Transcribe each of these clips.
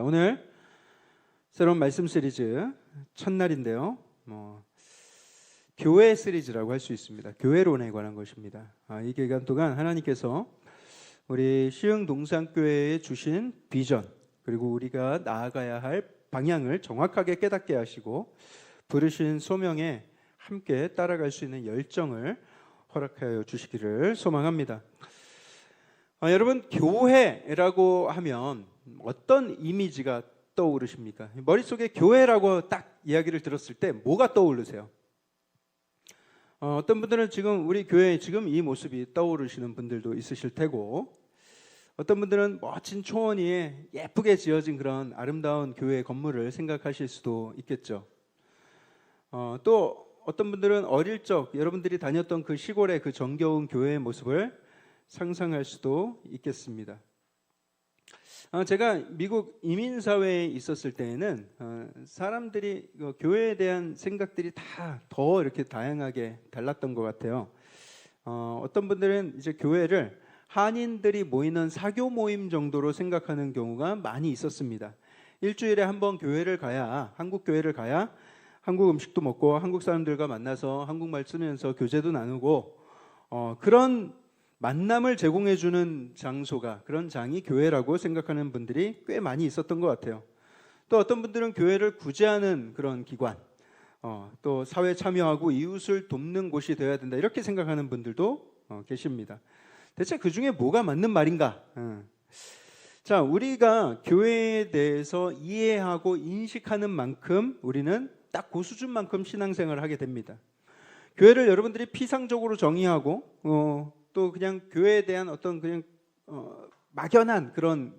오늘 새로운 말씀 시리즈 첫날인데요. 교회 시리즈라고 할 수 있습니다. 교회론에 관한 것입니다. 이 기간 동안 하나님께서 우리 시흥동산교회에 주신 비전, 그리고 우리가 나아가야 할 방향을 정확하게 깨닫게 하시고 부르신 소명에 함께 따라갈 수 있는 열정을 허락하여 주시기를 소망합니다. 여러분, 교회라고 하면 어떤 이미지가 떠오르십니까? 머릿속에 교회라고 딱 이야기를 들었을 때 뭐가 떠오르세요? 어떤 분들은 지금 우리 교회에 지금 이 모습이 떠오르시는 분들도 있으실 테고, 어떤 분들은 멋진 초원 위에 예쁘게 지어진 그런 아름다운 교회 건물을 생각하실 수도 있겠죠. 또 어떤 분들은 어릴 적 여러분들이 다녔던 그 시골의 그 정겨운 교회의 모습을 상상할 수도 있겠습니다. 제가 미국 이민사회에 있었을 때에는 사람들이 교회에 대한 생각들이 다 더 이렇게 다양하게 달랐던 것 같아요. 어떤 분들은 이제 교회를 한인들이 모이는 사교 모임 정도로 생각하는 경우가 많이 있었습니다. 일주일에 한 번 교회를 가야, 한국 교회를 가야 한국 음식도 먹고 한국 사람들과 만나서 한국말 쓰면서 교제도 나누고 그런 만남을 제공해주는 장소가, 그런 장이 교회라고 생각하는 분들이 꽤 많이 있었던 것 같아요. 또 어떤 분들은 교회를 구제하는 그런 기관, 또 사회 참여하고 이웃을 돕는 곳이 되어야 된다, 이렇게 생각하는 분들도 계십니다. 대체 그 중에 뭐가 맞는 말인가? 자, 우리가 교회에 대해서 이해하고 인식하는 만큼 우리는 딱 그 수준만큼 신앙생활을 하게 됩니다. 교회를 여러분들이 피상적으로 정의하고 또 그냥 교회에 대한 어떤 그냥 막연한 그런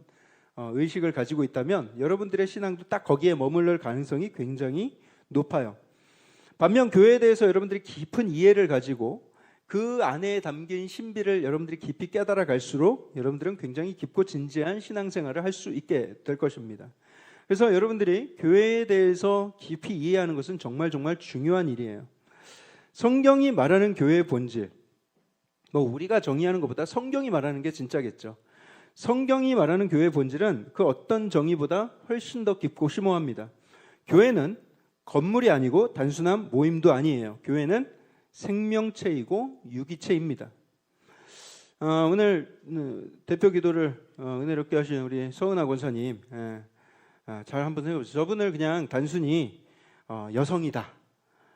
의식을 가지고 있다면 여러분들의 신앙도 딱 거기에 머무를 가능성이 굉장히 높아요. 반면 교회에 대해서 여러분들이 깊은 이해를 가지고 그 안에 담긴 신비를 여러분들이 깊이 깨달아 갈수록 여러분들은 굉장히 깊고 진지한 신앙생활을 할 수 있게 될 것입니다. 그래서 여러분들이 교회에 대해서 깊이 이해하는 것은 정말 중요한 일이에요. 성경이 말하는 교회의 본질, 우리가 정의하는 것보다 성경이 말하는 게 진짜겠죠. 성경이 말하는 교회의 본질은 그 어떤 정의보다 훨씬 더 깊고 심오합니다. 교회는 건물이 아니고 단순한 모임도 아니에요. 교회는 생명체이고 유기체입니다. 오늘 대표 기도를 은혜롭게 하신 우리 서은아 권사님, 잘 한번 해보세요. 저분을 그냥 단순히 여성이다,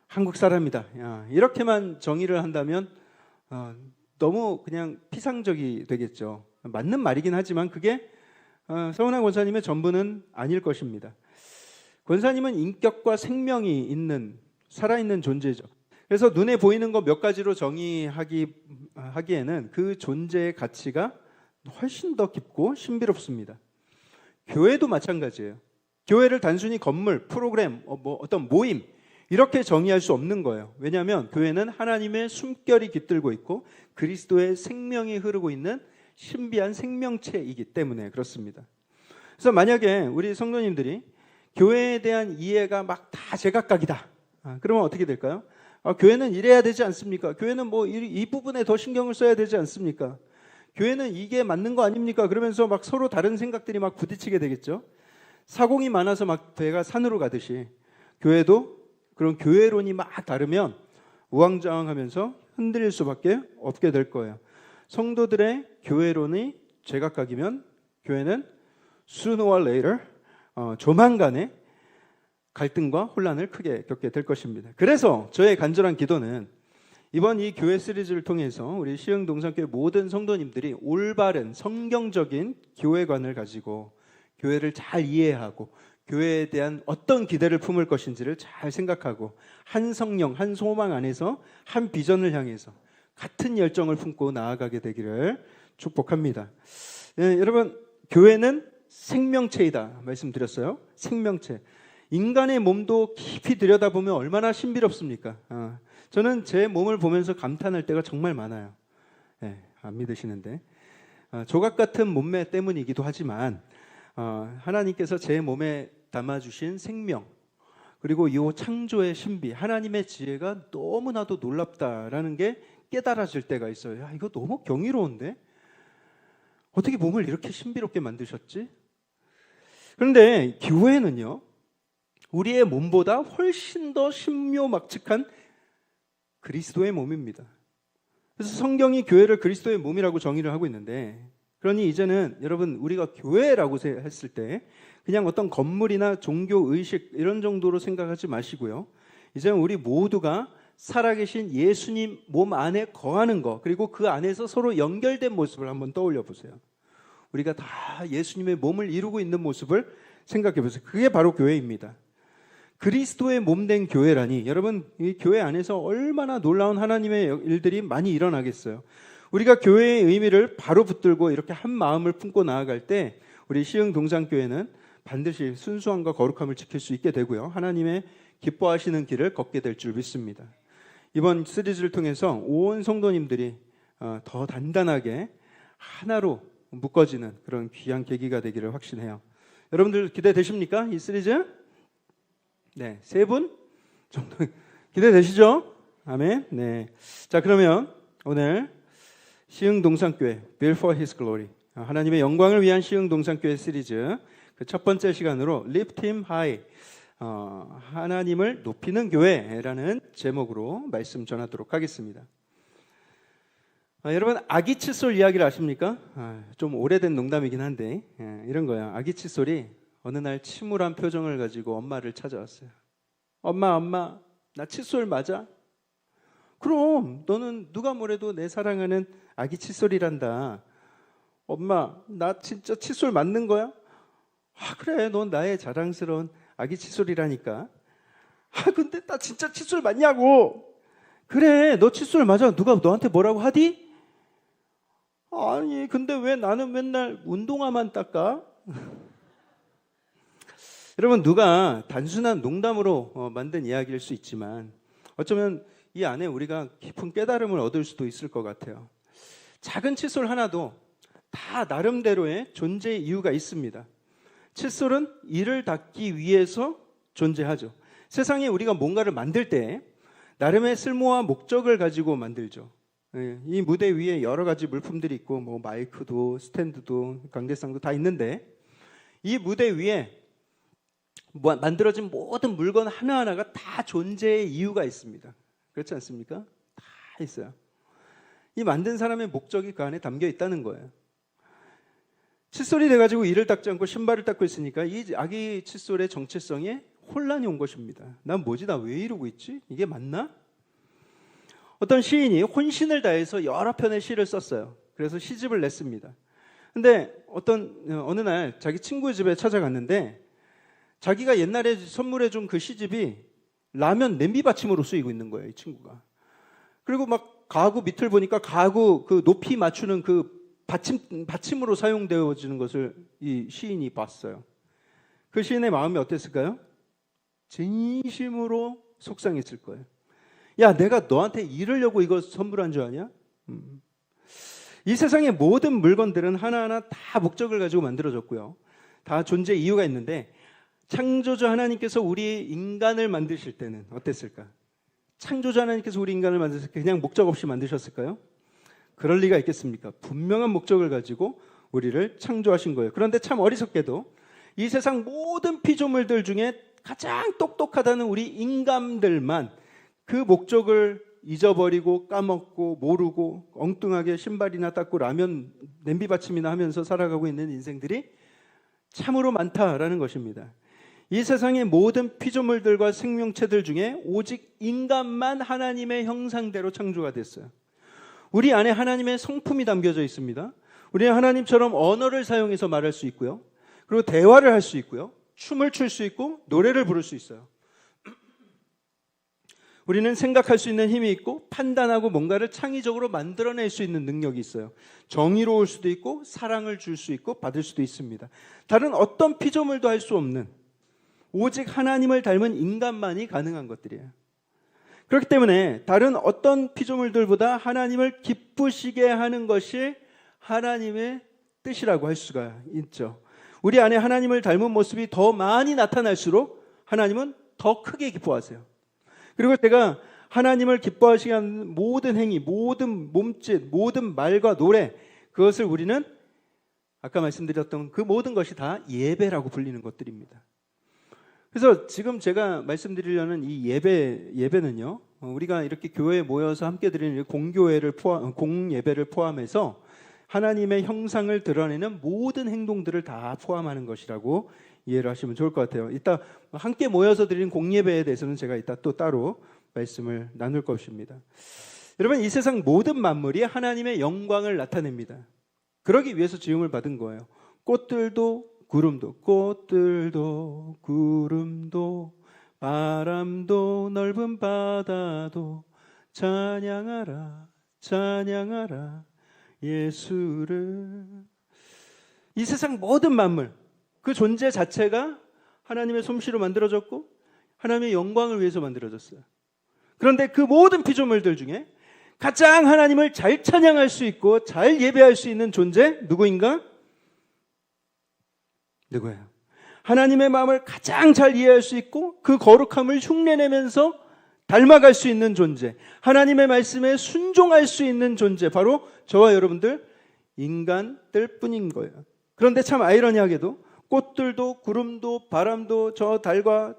한국 사람이다, 이렇게만 정의를 한다면 너무 그냥 피상적이 되겠죠. 맞는 말이긴 하지만 그게 서은아 권사님의 전부는 아닐 것입니다. 권사님은 인격과 생명이 있는, 살아있는 존재죠. 그래서 눈에 보이는 거 몇 가지로 정의하기에는 그 존재의 가치가 훨씬 더 깊고 신비롭습니다. 교회도 마찬가지예요. 교회를 단순히 건물, 프로그램, 어떤 모임, 이렇게 정의할 수 없는 거예요. 왜냐하면 교회는 하나님의 숨결이 깃들고 있고 그리스도의 생명이 흐르고 있는 신비한 생명체이기 때문에 그렇습니다. 그래서 만약에 우리 성도님들이 교회에 대한 이해가 막 다 제각각이다, 그러면 어떻게 될까요? 교회는 이래야 되지 않습니까? 교회는 이 부분에 더 신경을 써야 되지 않습니까? 교회는 이게 맞는 거 아닙니까? 그러면서 막 서로 다른 생각들이 막 부딪히게 되겠죠. 사공이 많아서 막 배가 산으로 가듯이 교회도 그런 교회론이 막 다르면 우왕좌왕하면서 흔들릴 수밖에 없게 될 거예요. 성도들의 교회론이 제각각이면 교회는 sooner or later, 조만간에 갈등과 혼란을 크게 겪게 될 것입니다. 그래서 저의 간절한 기도는 이번 이 교회 시리즈를 통해서 우리 시흥동산교회 모든 성도님들이 올바른 성경적인 교회관을 가지고 교회를 잘 이해하고 교회에 대한 어떤 기대를 품을 것인지를 잘 생각하고 한 성령, 한 소망 안에서 한 비전을 향해서 같은 열정을 품고 나아가게 되기를 축복합니다. 여러분, 교회는 생명체이다 말씀드렸어요. 생명체. 인간의 몸도 깊이 들여다보면 얼마나 신비롭습니까? 저는 제 몸을 보면서 감탄할 때가 정말 많아요. 안 믿으시는데 조각 같은 몸매 때문이기도 하지만 하나님께서 제 몸에 담아주신 생명, 그리고 이 창조의 신비, 하나님의 지혜가 너무나도 놀랍다라는 게 깨달아질 때가 있어요. 이거 너무 경이로운데? 어떻게 몸을 이렇게 신비롭게 만드셨지? 그런데 교회는요, 우리의 몸보다 훨씬 더 신묘막측한 그리스도의 몸입니다. 그래서 성경이 교회를 그리스도의 몸이라고 정의를 하고 있는데, 그러니 이제는 여러분, 우리가 교회라고 했을 때 그냥 어떤 건물이나 종교 의식 이런 정도로 생각하지 마시고요, 이제는 우리 모두가 살아계신 예수님 몸 안에 거하는 것, 그리고 그 안에서 서로 연결된 모습을 한번 떠올려 보세요. 우리가 다 예수님의 몸을 이루고 있는 모습을 생각해 보세요. 그게 바로 교회입니다. 그리스도의 몸된 교회라니, 여러분, 이 교회 안에서 얼마나 놀라운 하나님의 일들이 많이 일어나겠어요. 우리가 교회의 의미를 바로 붙들고 이렇게 한 마음을 품고 나아갈 때 우리 시흥동산교회는 반드시 순수함과 거룩함을 지킬 수 있게 되고요, 하나님의 기뻐하시는 길을 걷게 될 줄 믿습니다. 이번 시리즈를 통해서 온 성도님들이 더 단단하게 하나로 묶어지는 그런 귀한 계기가 되기를 확신해요. 여러분들 기대되십니까? 이 시리즈? 네, 3분 정도 기대되시죠? 아멘. 네. 자, 그러면 오늘 시흥동산교회 Built for His Glory, 하나님의 영광을 위한 시흥동산교회 시리즈 그 첫 번째 시간으로 Lift Him High, 하나님을 높이는 교회라는 제목으로 말씀 전하도록 하겠습니다. 여러분, 아기 칫솔 이야기를 아십니까? 좀 오래된 농담이긴 한데 이런 거야. 아기 칫솔이 어느 날 침울한 표정을 가지고 엄마를 찾아왔어요. 엄마, 나 칫솔 맞아? 그럼 너는 누가 뭐래도 내 사랑하는 아기 칫솔이란다. 엄마, 나 진짜 칫솔 맞는 거야? 그래, 넌 나의 자랑스러운 아기 칫솔이라니까. 근데 나 진짜 칫솔 맞냐고. 그래, 너 칫솔 맞아. 누가 너한테 뭐라고 하디? 아니, 근데 왜 나는 맨날 운동화만 닦아? 여러분, 누가 단순한 농담으로 만든 이야기일 수 있지만 어쩌면 이 안에 우리가 깊은 깨달음을 얻을 수도 있을 것 같아요. 작은 칫솔 하나도 다 나름대로의 존재의 이유가 있습니다. 칫솔은 이를 닦기 위해서 존재하죠. 세상에 우리가 뭔가를 만들 때 나름의 쓸모와 목적을 가지고 만들죠. 이 무대 위에 여러 가지 물품들이 있고, 뭐 마이크도 스탠드도 강대상도 다 있는데, 이 무대 위에 만들어진 모든 물건 하나하나가 다 존재의 이유가 있습니다. 그렇지 않습니까? 다 있어요. 이 만든 사람의 목적이 그 안에 담겨 있다는 거예요. 칫솔이 돼가지고 이를 닦지 않고 신발을 닦고 있으니까 이 아기 칫솔의 정체성에 혼란이 온 것입니다. 난 뭐지? 나 왜 이러고 있지? 이게 맞나? 어떤 시인이 혼신을 다해서 여러 편의 시를 썼어요. 그래서 시집을 냈습니다. 근데 어느 날 자기 친구 집에 찾아갔는데 자기가 옛날에 선물해 준 그 시집이 라면 냄비 받침으로 쓰이고 있는 거예요, 이 친구가. 그리고 막 가구 밑을 보니까 가구 그 높이 맞추는 그 받침으로 사용되어지는 것을 이 시인이 봤어요. 그 시인의 마음이 어땠을까요? 진심으로 속상했을 거예요. 야, 내가 너한테 이러려고 이거 선물한 줄 아냐? 이 세상의 모든 물건들은 하나하나 다 목적을 가지고 만들어졌고요, 다 존재 이유가 있는데 창조주 하나님께서 우리 인간을 만드실 때는 어땠을까? 창조주 하나님께서 우리 인간을 만드실 때 그냥 목적 없이 만드셨을까요? 그럴 리가 있겠습니까? 분명한 목적을 가지고 우리를 창조하신 거예요. 그런데 참 어리석게도 이 세상 모든 피조물들 중에 가장 똑똑하다는 우리 인간들만 그 목적을 잊어버리고 까먹고 모르고 엉뚱하게 신발이나 닦고 라면 냄비 받침이나 하면서 살아가고 있는 인생들이 참으로 많다라는 것입니다. 이 세상의 모든 피조물들과 생명체들 중에 오직 인간만 하나님의 형상대로 창조가 됐어요. 우리 안에 하나님의 성품이 담겨져 있습니다. 우리는 하나님처럼 언어를 사용해서 말할 수 있고요, 그리고 대화를 할 수 있고요, 춤을 출 수 있고 노래를 부를 수 있어요. 우리는 생각할 수 있는 힘이 있고 판단하고 뭔가를 창의적으로 만들어낼 수 있는 능력이 있어요. 정의로울 수도 있고 사랑을 줄 수 있고 받을 수도 있습니다. 다른 어떤 피조물도 할 수 없는, 오직 하나님을 닮은 인간만이 가능한 것들이에요. 그렇기 때문에 다른 어떤 피조물들보다 하나님을 기쁘시게 하는 것이 하나님의 뜻이라고 할 수가 있죠. 우리 안에 하나님을 닮은 모습이 더 많이 나타날수록 하나님은 더 크게 기뻐하세요. 그리고 제가 하나님을 기뻐하시게 하는 모든 행위, 모든 몸짓, 모든 말과 노래, 그것을 우리는 아까 말씀드렸던 그 모든 것이 다 예배라고 불리는 것들입니다. 그래서 지금 제가 말씀드리려는 이 예배는요, 우리가 이렇게 교회에 모여서 함께 드리는 공예배를 포함해서 하나님의 형상을 드러내는 모든 행동들을 다 포함하는 것이라고 이해를 하시면 좋을 것 같아요. 이따 함께 모여서 드리는 공예배에 대해서는 제가 이따 또 따로 말씀을 나눌 것입니다. 여러분, 이 세상 모든 만물이 하나님의 영광을 나타냅니다. 그러기 위해서 지음을 받은 거예요. 꽃들도 구름도 바람도 넓은 바다도 찬양하라 예수를. 이 세상 모든 만물, 그 존재 자체가 하나님의 솜씨로 만들어졌고 하나님의 영광을 위해서 만들어졌어요. 그런데 그 모든 피조물들 중에 가장 하나님을 잘 찬양할 수 있고 잘 예배할 수 있는 존재 누구인가? 누구예요? 하나님의 마음을 가장 잘 이해할 수 있고 그 거룩함을 흉내내면서 닮아갈 수 있는 존재, 하나님의 말씀에 순종할 수 있는 존재, 바로 저와 여러분들 인간들 뿐인 거예요. 그런데 참 아이러니하게도 꽃들도 구름도 바람도 저 달과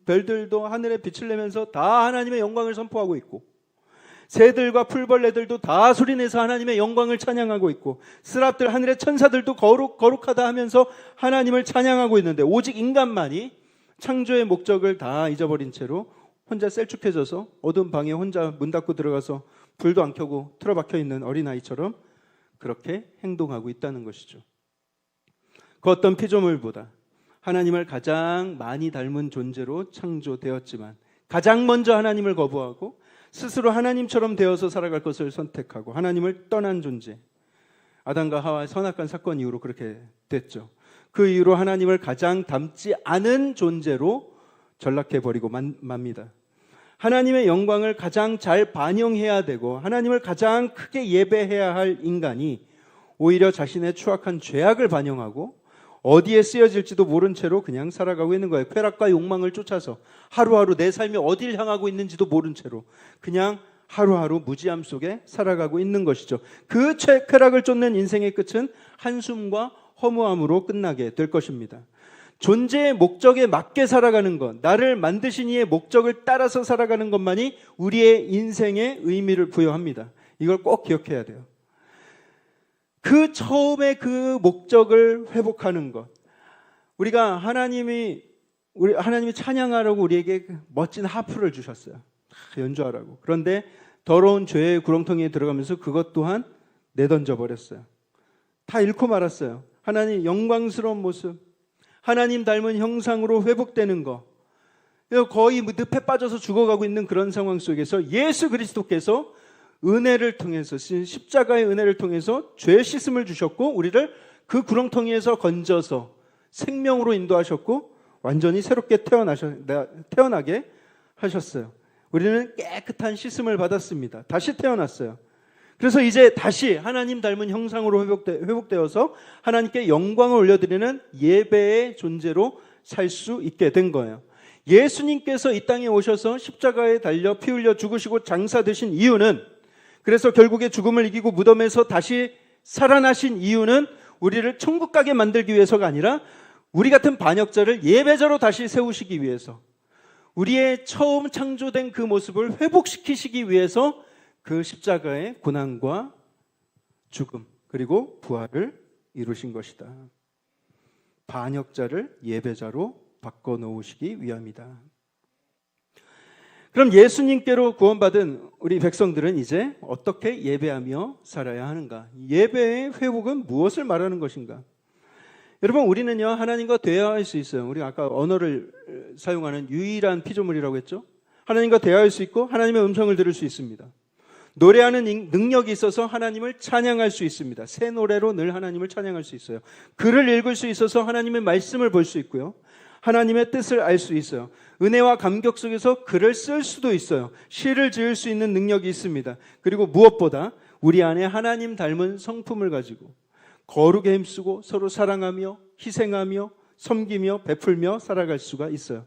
별들도 하늘에 빛을 내면서 다 하나님의 영광을 선포하고 있고, 새들과 풀벌레들도 다 소리내서 하나님의 영광을 찬양하고 있고, 스랍들 하늘의 천사들도 거룩하다 하면서 하나님을 찬양하고 있는데, 오직 인간만이 창조의 목적을 다 잊어버린 채로 혼자 셀쭉해져서 어두운 방에 혼자 문 닫고 들어가서 불도 안 켜고 틀어박혀 있는 어린아이처럼 그렇게 행동하고 있다는 것이죠. 그 어떤 피조물보다 하나님을 가장 많이 닮은 존재로 창조되었지만 가장 먼저 하나님을 거부하고 스스로 하나님처럼 되어서 살아갈 것을 선택하고 하나님을 떠난 존재, 아담과 하와의 선악관 사건 이후로 그렇게 됐죠. 그 이후로 하나님을 가장 닮지 않은 존재로 전락해버리고 맙니다. 하나님의 영광을 가장 잘 반영해야 되고 하나님을 가장 크게 예배해야 할 인간이 오히려 자신의 추악한 죄악을 반영하고 어디에 쓰여질지도 모른 채로 그냥 살아가고 있는 거예요. 쾌락과 욕망을 쫓아서 하루하루 내 삶이 어디를 향하고 있는지도 모른 채로 그냥 하루하루 무지함 속에 살아가고 있는 것이죠. 그 쾌락을 쫓는 인생의 끝은 한숨과 허무함으로 끝나게 될 것입니다. 존재의 목적에 맞게 살아가는 것, 나를 만드신 이의 목적을 따라서 살아가는 것만이 우리의 인생에 의미를 부여합니다. 이걸 꼭 기억해야 돼요. 그 처음에 그 목적을 회복하는 것, 우리가 하나님이 찬양하라고 우리에게 멋진 하프를 주셨어요. 연주하라고. 그런데 더러운 죄의 구렁텅이에 들어가면서 그것 또한 내던져 버렸어요. 다 잃고 말았어요. 하나님 영광스러운 모습, 하나님 닮은 형상으로 회복되는 것, 거의 늪에 빠져서 죽어가고 있는 그런 상황 속에서 예수 그리스도께서 은혜를 통해서, 십자가의 은혜를 통해서 죄 씻음을 주셨고 우리를 그 구렁텅이에서 건져서 생명으로 인도하셨고 완전히 새롭게 태어나게 하셨어요. 우리는 깨끗한 씻음을 받았습니다. 다시 태어났어요. 그래서 이제 다시 하나님 닮은 형상으로 회복되어서 하나님께 영광을 올려드리는 예배의 존재로 살 수 있게 된 거예요. 예수님께서 이 땅에 오셔서 십자가에 달려 피 흘려 죽으시고 장사되신 이유는, 그래서 결국에 죽음을 이기고 무덤에서 다시 살아나신 이유는 우리를 천국 가게 만들기 위해서가 아니라 우리 같은 반역자를 예배자로 다시 세우시기 위해서, 우리의 처음 창조된 그 모습을 회복시키시기 위해서 그 십자가의 고난과 죽음 그리고 부활을 이루신 것이다. 반역자를 예배자로 바꿔놓으시기 위함이다. 그럼 예수님께로 구원받은 우리 백성들은 이제 어떻게 예배하며 살아야 하는가? 예배의 회복은 무엇을 말하는 것인가? 여러분, 우리는요 하나님과 대화할 수 있어요. 우리 아까 언어를 사용하는 유일한 피조물이라고 했죠. 하나님과 대화할 수 있고 하나님의 음성을 들을 수 있습니다. 노래하는 능력이 있어서 하나님을 찬양할 수 있습니다. 새 노래로 늘 하나님을 찬양할 수 있어요. 글을 읽을 수 있어서 하나님의 말씀을 볼 수 있고요. 하나님의 뜻을 알 수 있어요. 은혜와 감격 속에서 글을 쓸 수도 있어요. 시를 지을 수 있는 능력이 있습니다. 그리고 무엇보다 우리 안에 하나님 닮은 성품을 가지고 거룩에 힘쓰고 서로 사랑하며 희생하며 섬기며 베풀며 살아갈 수가 있어요.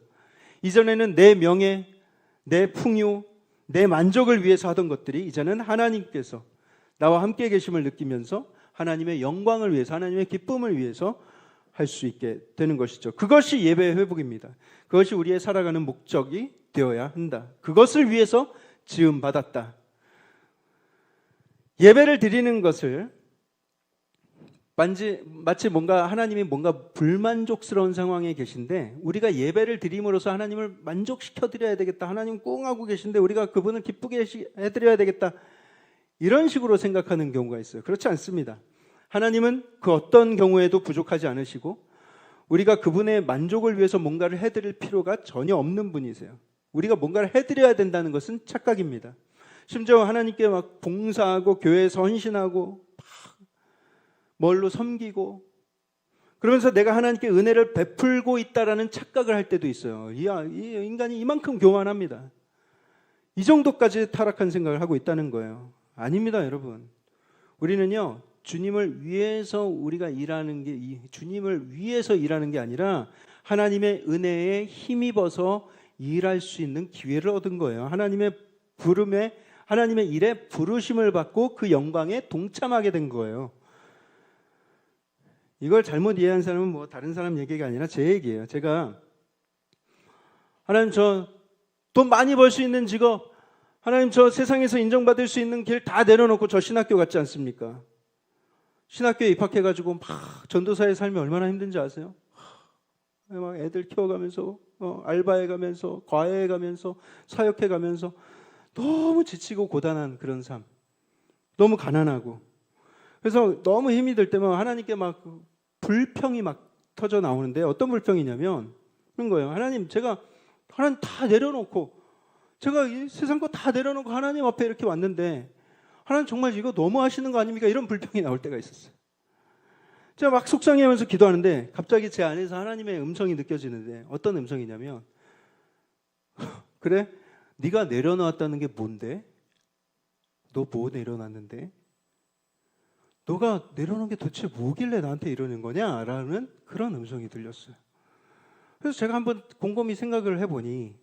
이전에는 내 명예, 내 풍요, 내 만족을 위해서 하던 것들이 이제는 하나님께서 나와 함께 계심을 느끼면서 하나님의 영광을 위해서, 하나님의 기쁨을 위해서 할 수 있게 되는 것이죠. 그것이 예배의 회복입니다. 그것이 우리의 살아가는 목적이 되어야 한다. 그것을 위해서 지음받았다. 예배를 드리는 것을 마치 뭔가 하나님이 뭔가 불만족스러운 상황에 계신데 우리가 예배를 드림으로써 하나님을 만족시켜 드려야 되겠다. 하나님 꽁하고 계신데 우리가 그분을 기쁘게 해드려야 되겠다. 이런 식으로 생각하는 경우가 있어요. 그렇지 않습니다. 하나님은 그 어떤 경우에도 부족하지 않으시고 우리가 그분의 만족을 위해서 뭔가를 해드릴 필요가 전혀 없는 분이세요. 우리가 뭔가를 해드려야 된다는 것은 착각입니다. 심지어 하나님께 막 봉사하고 교회에서 헌신하고 뭘로 섬기고 그러면서 내가 하나님께 은혜를 베풀고 있다라는 착각을 할 때도 있어요. 이 인간이 이만큼 교만합니다. 이 정도까지 타락한 생각을 하고 있다는 거예요. 아닙니다, 여러분. 우리는요, 주님을 위해서 우리가 일하는 게 주님을 위해서 일하는 게 아니라 하나님의 은혜에 힘입어서 일할 수 있는 기회를 얻은 거예요. 하나님의 부름에 하나님의 일에 부르심을 받고 그 영광에 동참하게 된 거예요. 이걸 잘못 이해한 사람은 뭐 다른 사람 얘기가 아니라 제 얘기예요. 제가 하나님 저 돈 많이 벌 수 있는 직업, 하나님 저 세상에서 인정받을 수 있는 길 다 내려놓고 저 신학교 갔지 않습니까? 신학교에 입학해가지고 막 전도사의 삶이 얼마나 힘든지 아세요? 막 애들 키워가면서 알바해가면서 과외해가면서 사역해가면서 너무 지치고 고단한 그런 삶, 너무 가난하고 그래서 너무 힘이 들 때면 하나님께 막 불평이 막 터져 나오는데 어떤 불평이냐면 그런 거예요. 하나님 다 내려놓고 제가 이 세상 거 다 내려놓고 하나님 앞에 이렇게 왔는데 하나님 정말 이거 너무 하시는 거 아닙니까? 이런 불평이 나올 때가 있었어요. 제가 막 속상해하면서 기도하는데 갑자기 제 안에서 하나님의 음성이 느껴지는데 어떤 음성이냐면 그래? 네가 내려놓았다는 게 뭔데? 너 뭐 내려놨는데? 너가 내려놓은 게 도대체 뭐길래 나한테 이러는 거냐? 라는 그런 음성이 들렸어요. 그래서 제가 한번 곰곰이 생각을 해보니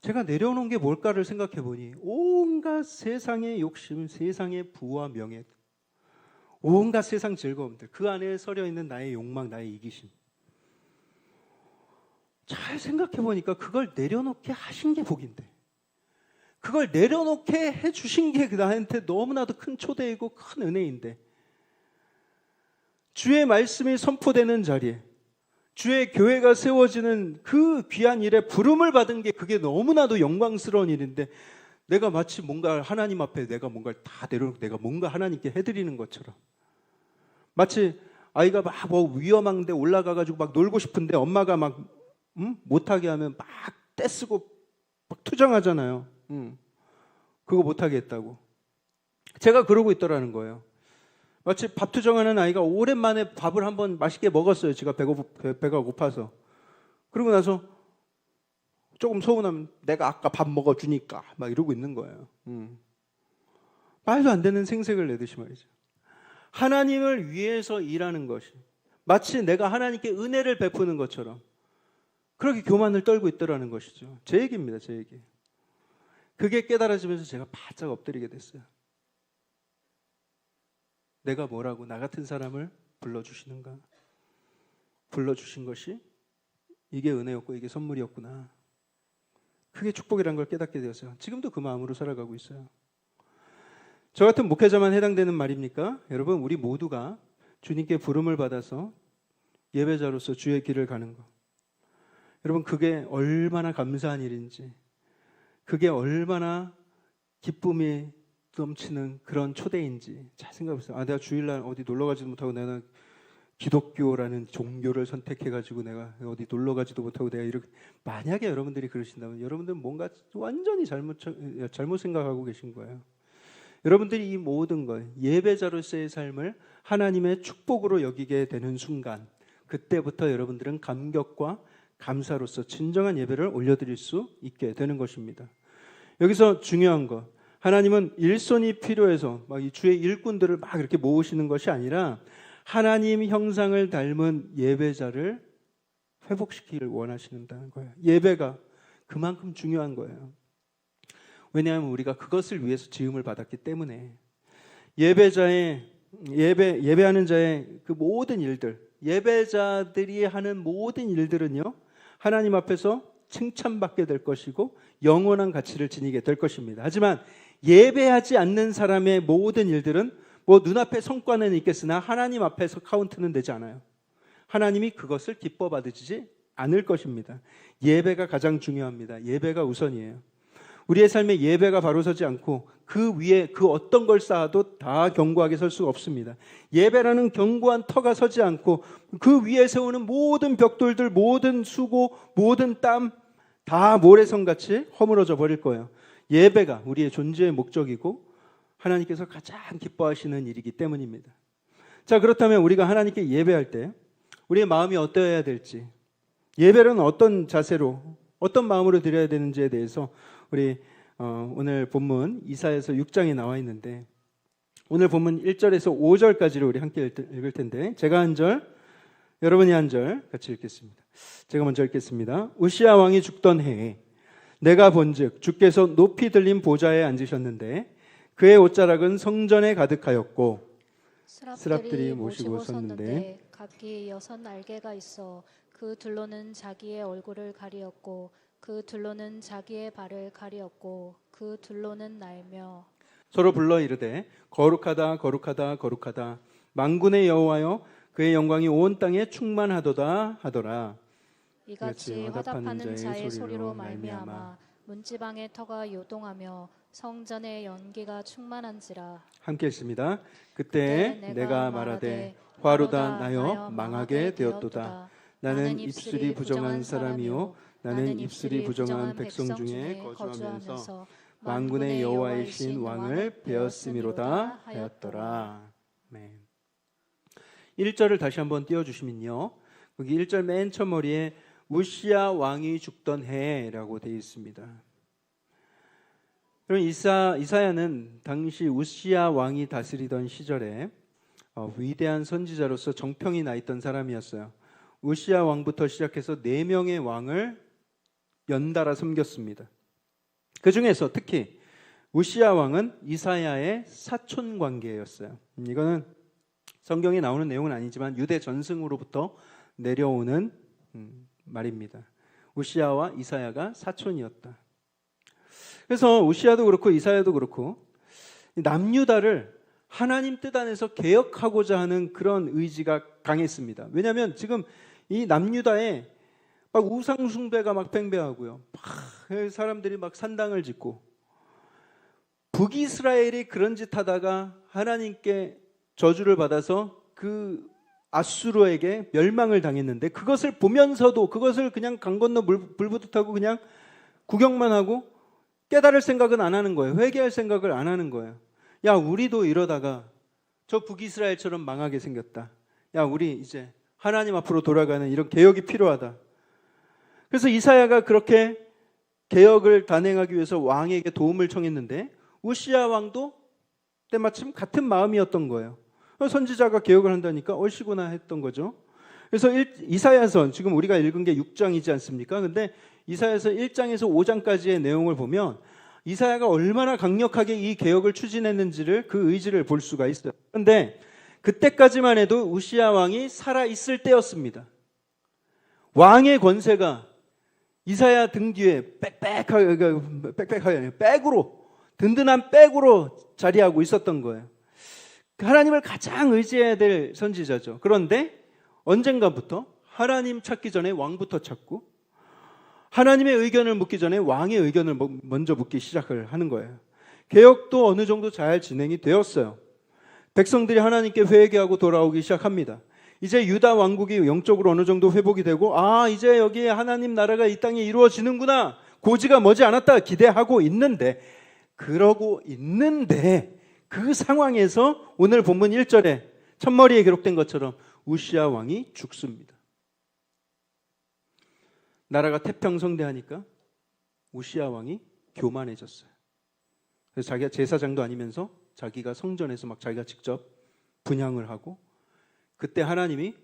제가 내려놓은 게 뭘까를 생각해보니 온갖 세상의 욕심, 세상의 부와 명예, 온갖 세상 즐거움들, 그 안에 서려 있는 나의 욕망, 나의 이기심. 잘 생각해보니까 그걸 내려놓게 하신 게 복인데 그걸 내려놓게 해주신 게 나한테 너무나도 큰 초대이고 큰 은혜인데 주의 말씀이 선포되는 자리에 주의 교회가 세워지는 그 귀한 일에 부름을 받은 게 그게 너무나도 영광스러운 일인데 내가 마치 뭔가 하나님 앞에 내가 뭔가를 다 내려놓고 내가 뭔가 하나님께 해드리는 것처럼 마치 아이가 막 뭐 위험한 데 올라가가지고 막 놀고 싶은데 엄마가 막 못하게 하면 막 떼쓰고 막 투정하잖아요. 그거 못하게 했다고. 제가 그러고 있더라는 거예요. 마치 밥 투정하는 아이가 오랜만에 밥을 한번 맛있게 먹었어요. 제가 배가 고파서. 그러고 나서 조금 서운하면 내가 아까 밥 먹어주니까 막 이러고 있는 거예요. 말도 안 되는 생색을 내듯이 말이죠. 하나님을 위해서 일하는 것이 마치 내가 하나님께 은혜를 베푸는 것처럼 그렇게 교만을 떨고 있더라는 것이죠. 제 얘기입니다. 제 얘기. 그게 깨달아지면서 제가 바짝 엎드리게 됐어요. 내가 뭐라고 나 같은 사람을 불러주시는가? 불러주신 것이 이게 은혜였고 이게 선물이었구나. 그게 축복이라는 걸 깨닫게 되었어요. 지금도 그 마음으로 살아가고 있어요. 저 같은 목회자만 해당되는 말입니까? 여러분 우리 모두가 주님께 부름을 받아서 예배자로서 주의 길을 가는 것. 여러분 그게 얼마나 감사한 일인지 그게 얼마나 기쁨이 넘치는 그런 초대인지 잘 생각해보세요. 내가 주일날 어디 놀러 가지도 못하고 내가 기독교라는 종교를 선택해가지고 내가 어디 놀러 가지도 못하고 내가 이렇게 만약에 여러분들이 그러신다면 여러분들은 뭔가 완전히 잘못 생각하고 계신 거예요. 여러분들이 이 모든 것 예배자로서의 삶을 하나님의 축복으로 여기게 되는 순간 그때부터 여러분들은 감격과 감사로서 진정한 예배를 올려드릴 수 있게 되는 것입니다. 여기서 중요한 것 하나님은 일손이 필요해서 막 이 주의 일꾼들을 막 이렇게 모으시는 것이 아니라 하나님 형상을 닮은 예배자를 회복시키기를 원하시는다는 거예요. 예배가 그만큼 중요한 거예요. 왜냐하면 우리가 그것을 위해서 지음을 받았기 때문에 예배자의 예배하는 자의 그 모든 일들, 예배자들이 하는 모든 일들은요, 하나님 앞에서 칭찬받게 될 것이고 영원한 가치를 지니게 될 것입니다. 하지만 예배하지 않는 사람의 모든 일들은 뭐 눈앞에 성과는 있겠으나 하나님 앞에서 카운트는 되지 않아요. 하나님이 그것을 기뻐 받으시지 않을 것입니다. 예배가 가장 중요합니다. 예배가 우선이에요. 우리의 삶에 예배가 바로 서지 않고 그 위에 그 어떤 걸 쌓아도 다 견고하게 설 수가 없습니다. 예배라는 견고한 터가 서지 않고 그 위에 세우는 모든 벽돌들, 모든 수고, 모든 땀 다 모래성같이 허물어져 버릴 거예요. 예배가 우리의 존재의 목적이고 하나님께서 가장 기뻐하시는 일이기 때문입니다. 자, 그렇다면 우리가 하나님께 예배할 때 우리의 마음이 어떠해야 될지, 예배는 어떤 자세로, 어떤 마음으로 드려야 되는지에 대해서 우리 오늘 본문 이사야서 6장에 나와 있는데, 오늘 본문 1절에서 5절까지를 우리 함께 읽을 텐데, 제가 한 절, 여러분이 한 절 같이 읽겠습니다. 제가 먼저 읽겠습니다. 우시야 왕이 죽던 해에 내가 본즉 주께서 높이 들린 보좌에 앉으셨는데 그의 옷자락은 성전에 가득하였고 스랍들이 모시고 섰는데 각기 6 날개가 있어 그 둘로는 자기의 얼굴을 가리었고 그 둘로는 자기의 발을 가리었고 그 둘로는 날며 서로 불러 이르되 거룩하다 거룩하다 거룩하다 만군의 여호와여 그의 영광이 온 땅에 충만하도다 하더라. 이같이 화답하는 자의 소리로 말미암아 문지방의 터가 요동하며 성전의 연기가 충만한지라. 함께 읽습니다. 그때 내가 말하되 화로다 나여 망하게 되었도다. 나는 입술이 부정한 사람이요 나는 입술이 부정한 백성 중에 거주하면서 만군의 여호와이신 왕을 배웠음이로다 하였더라. 네. 1절을 다시 한번 띄워주시면요, 거기 1절 맨 처음 머리에 우시야 왕이 죽던 해라고 되어 있습니다. 그럼 이사야는 당시 우시야 왕이 다스리던 시절에 위대한 선지자로서 정평이 나 있던 사람이었어요. 우시야 왕부터 시작해서 4명의 왕을 연달아 섬겼습니다. 그 중에서 특히 우시야 왕은 이사야의 사촌 관계였어요. 이거는 성경에 나오는 내용은 아니지만 유대 전승으로부터 내려오는 말입니다. 우시야와 이사야가 사촌이었다. 그래서 우시야도 그렇고 이사야도 그렇고 남유다를 하나님 뜻 안에서 개혁하고자 하는 그런 의지가 강했습니다. 왜냐하면 지금 이 남유다에 막 우상 숭배가 막 팽배하고요, 막 사람들이 막 산당을 짓고, 북이스라엘이 그런 짓 하다가 하나님께 저주를 받아서 그 아수르에게 멸망을 당했는데, 그것을 보면서도 그것을 그냥 강 건너 불부듯하고 그냥 구경만 하고 깨달을 생각은 안 하는 거예요. 회개할 생각을 안 하는 거예요. 야, 우리도 이러다가 저 북이스라엘처럼 망하게 생겼다. 야, 우리 이제 하나님 앞으로 돌아가는 이런 개혁이 필요하다. 그래서 이사야가 그렇게 개혁을 단행하기 위해서 왕에게 도움을 청했는데 우시야 왕도 때마침 같은 마음이었던 거예요. 선지자가 개혁을 한다니까 얼씨구나 했던 거죠. 그래서 이사야서, 지금 우리가 읽은 게 6장이지 않습니까? 근데 이사야서 1장에서 5장까지의 내용을 보면 이사야가 얼마나 강력하게 이 개혁을 추진했는지를, 그 의지를 볼 수가 있어요. 그런데 그때까지만 해도 우시야 왕이 살아있을 때였습니다. 왕의 권세가 이사야 등 뒤에 빽빽하게 백으로, 든든한 백으로 자리하고 있었던 거예요. 하나님을 가장 의지해야 될 선지자죠. 그런데 언젠가부터 하나님 찾기 전에 왕부터 찾고, 하나님의 의견을 묻기 전에 왕의 의견을 먼저 묻기 시작을 하는 거예요. 개혁도 어느 정도 잘 진행이 되었어요. 백성들이 하나님께 회개하고 돌아오기 시작합니다. 이제 유다 왕국이 영적으로 어느 정도 회복이 되고, 이제 여기 하나님 나라가 이 땅에 이루어지는구나, 고지가 머지 않았다 기대하고 있는데, 그러고 있는데 그 상황에서 오늘 본문 1절에 첫머리에 기록된 것처럼 우시야 왕이 죽습니다. 나라가 태평성대하니까 우시야 왕이 교만해졌어요. 그래서 자기가 제사장도 아니면서 자기가 성전에서 막 자기가 직접 분향을 하고, 그때 하나님이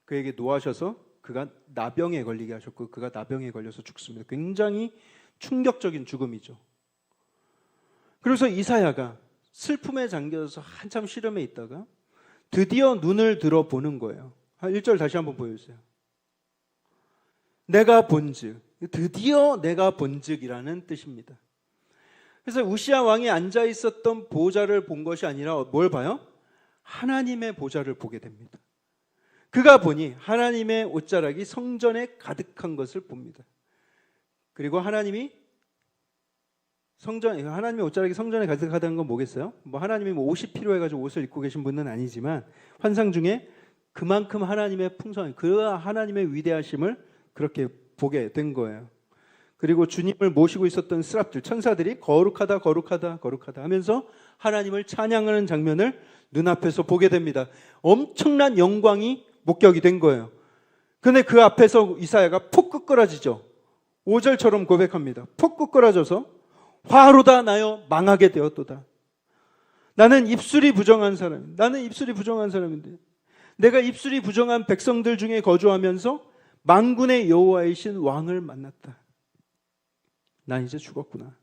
그에게 노하셔서 그가 나병에 걸리게 하셨고, 그가 나병에 걸려서 죽습니다. 굉장히 충격적인 죽음이죠. 그래서 이사야가 슬픔에 잠겨서 한참 시름에 있다가 드디어 눈을 들어 보는 거예요. 1절 다시 한번 보여주세요. 내가 본즉, 드디어 내가 본즉이라는 뜻입니다. 그래서 우시야 왕이 앉아 있었던 보좌를 본 것이 아니라 뭘 봐요? 하나님의 보좌를 보게 됩니다. 그가 보니 하나님의 옷자락이 성전에 가득한 것을 봅니다. 그리고 하나님의 옷자락이 성전에 가득하다는 건 뭐겠어요? 뭐 하나님이 뭐 옷이 필요해가지고 옷을 입고 계신 분은 아니지만 환상 중에 그만큼 하나님의 풍성, 그 하나님의 위대하심을 그렇게 보게 된 거예요. 그리고 주님을 모시고 있었던 스랍들, 천사들이 거룩하다 거룩하다 거룩하다 하면서 하나님을 찬양하는 장면을 눈앞에서 보게 됩니다. 엄청난 영광이 목격이 된 거예요. 그런데 그 앞에서 이사야가 푹 끄끄러지죠. 5절처럼 고백합니다. 푹 끄끄러져서 화로다 나여 망하게 되었도다. 나는 입술이 부정한 사람인데 내가 입술이 부정한 백성들 중에 거주하면서 만군의 여호와이신 왕을 만났다. 난 이제 죽었구나.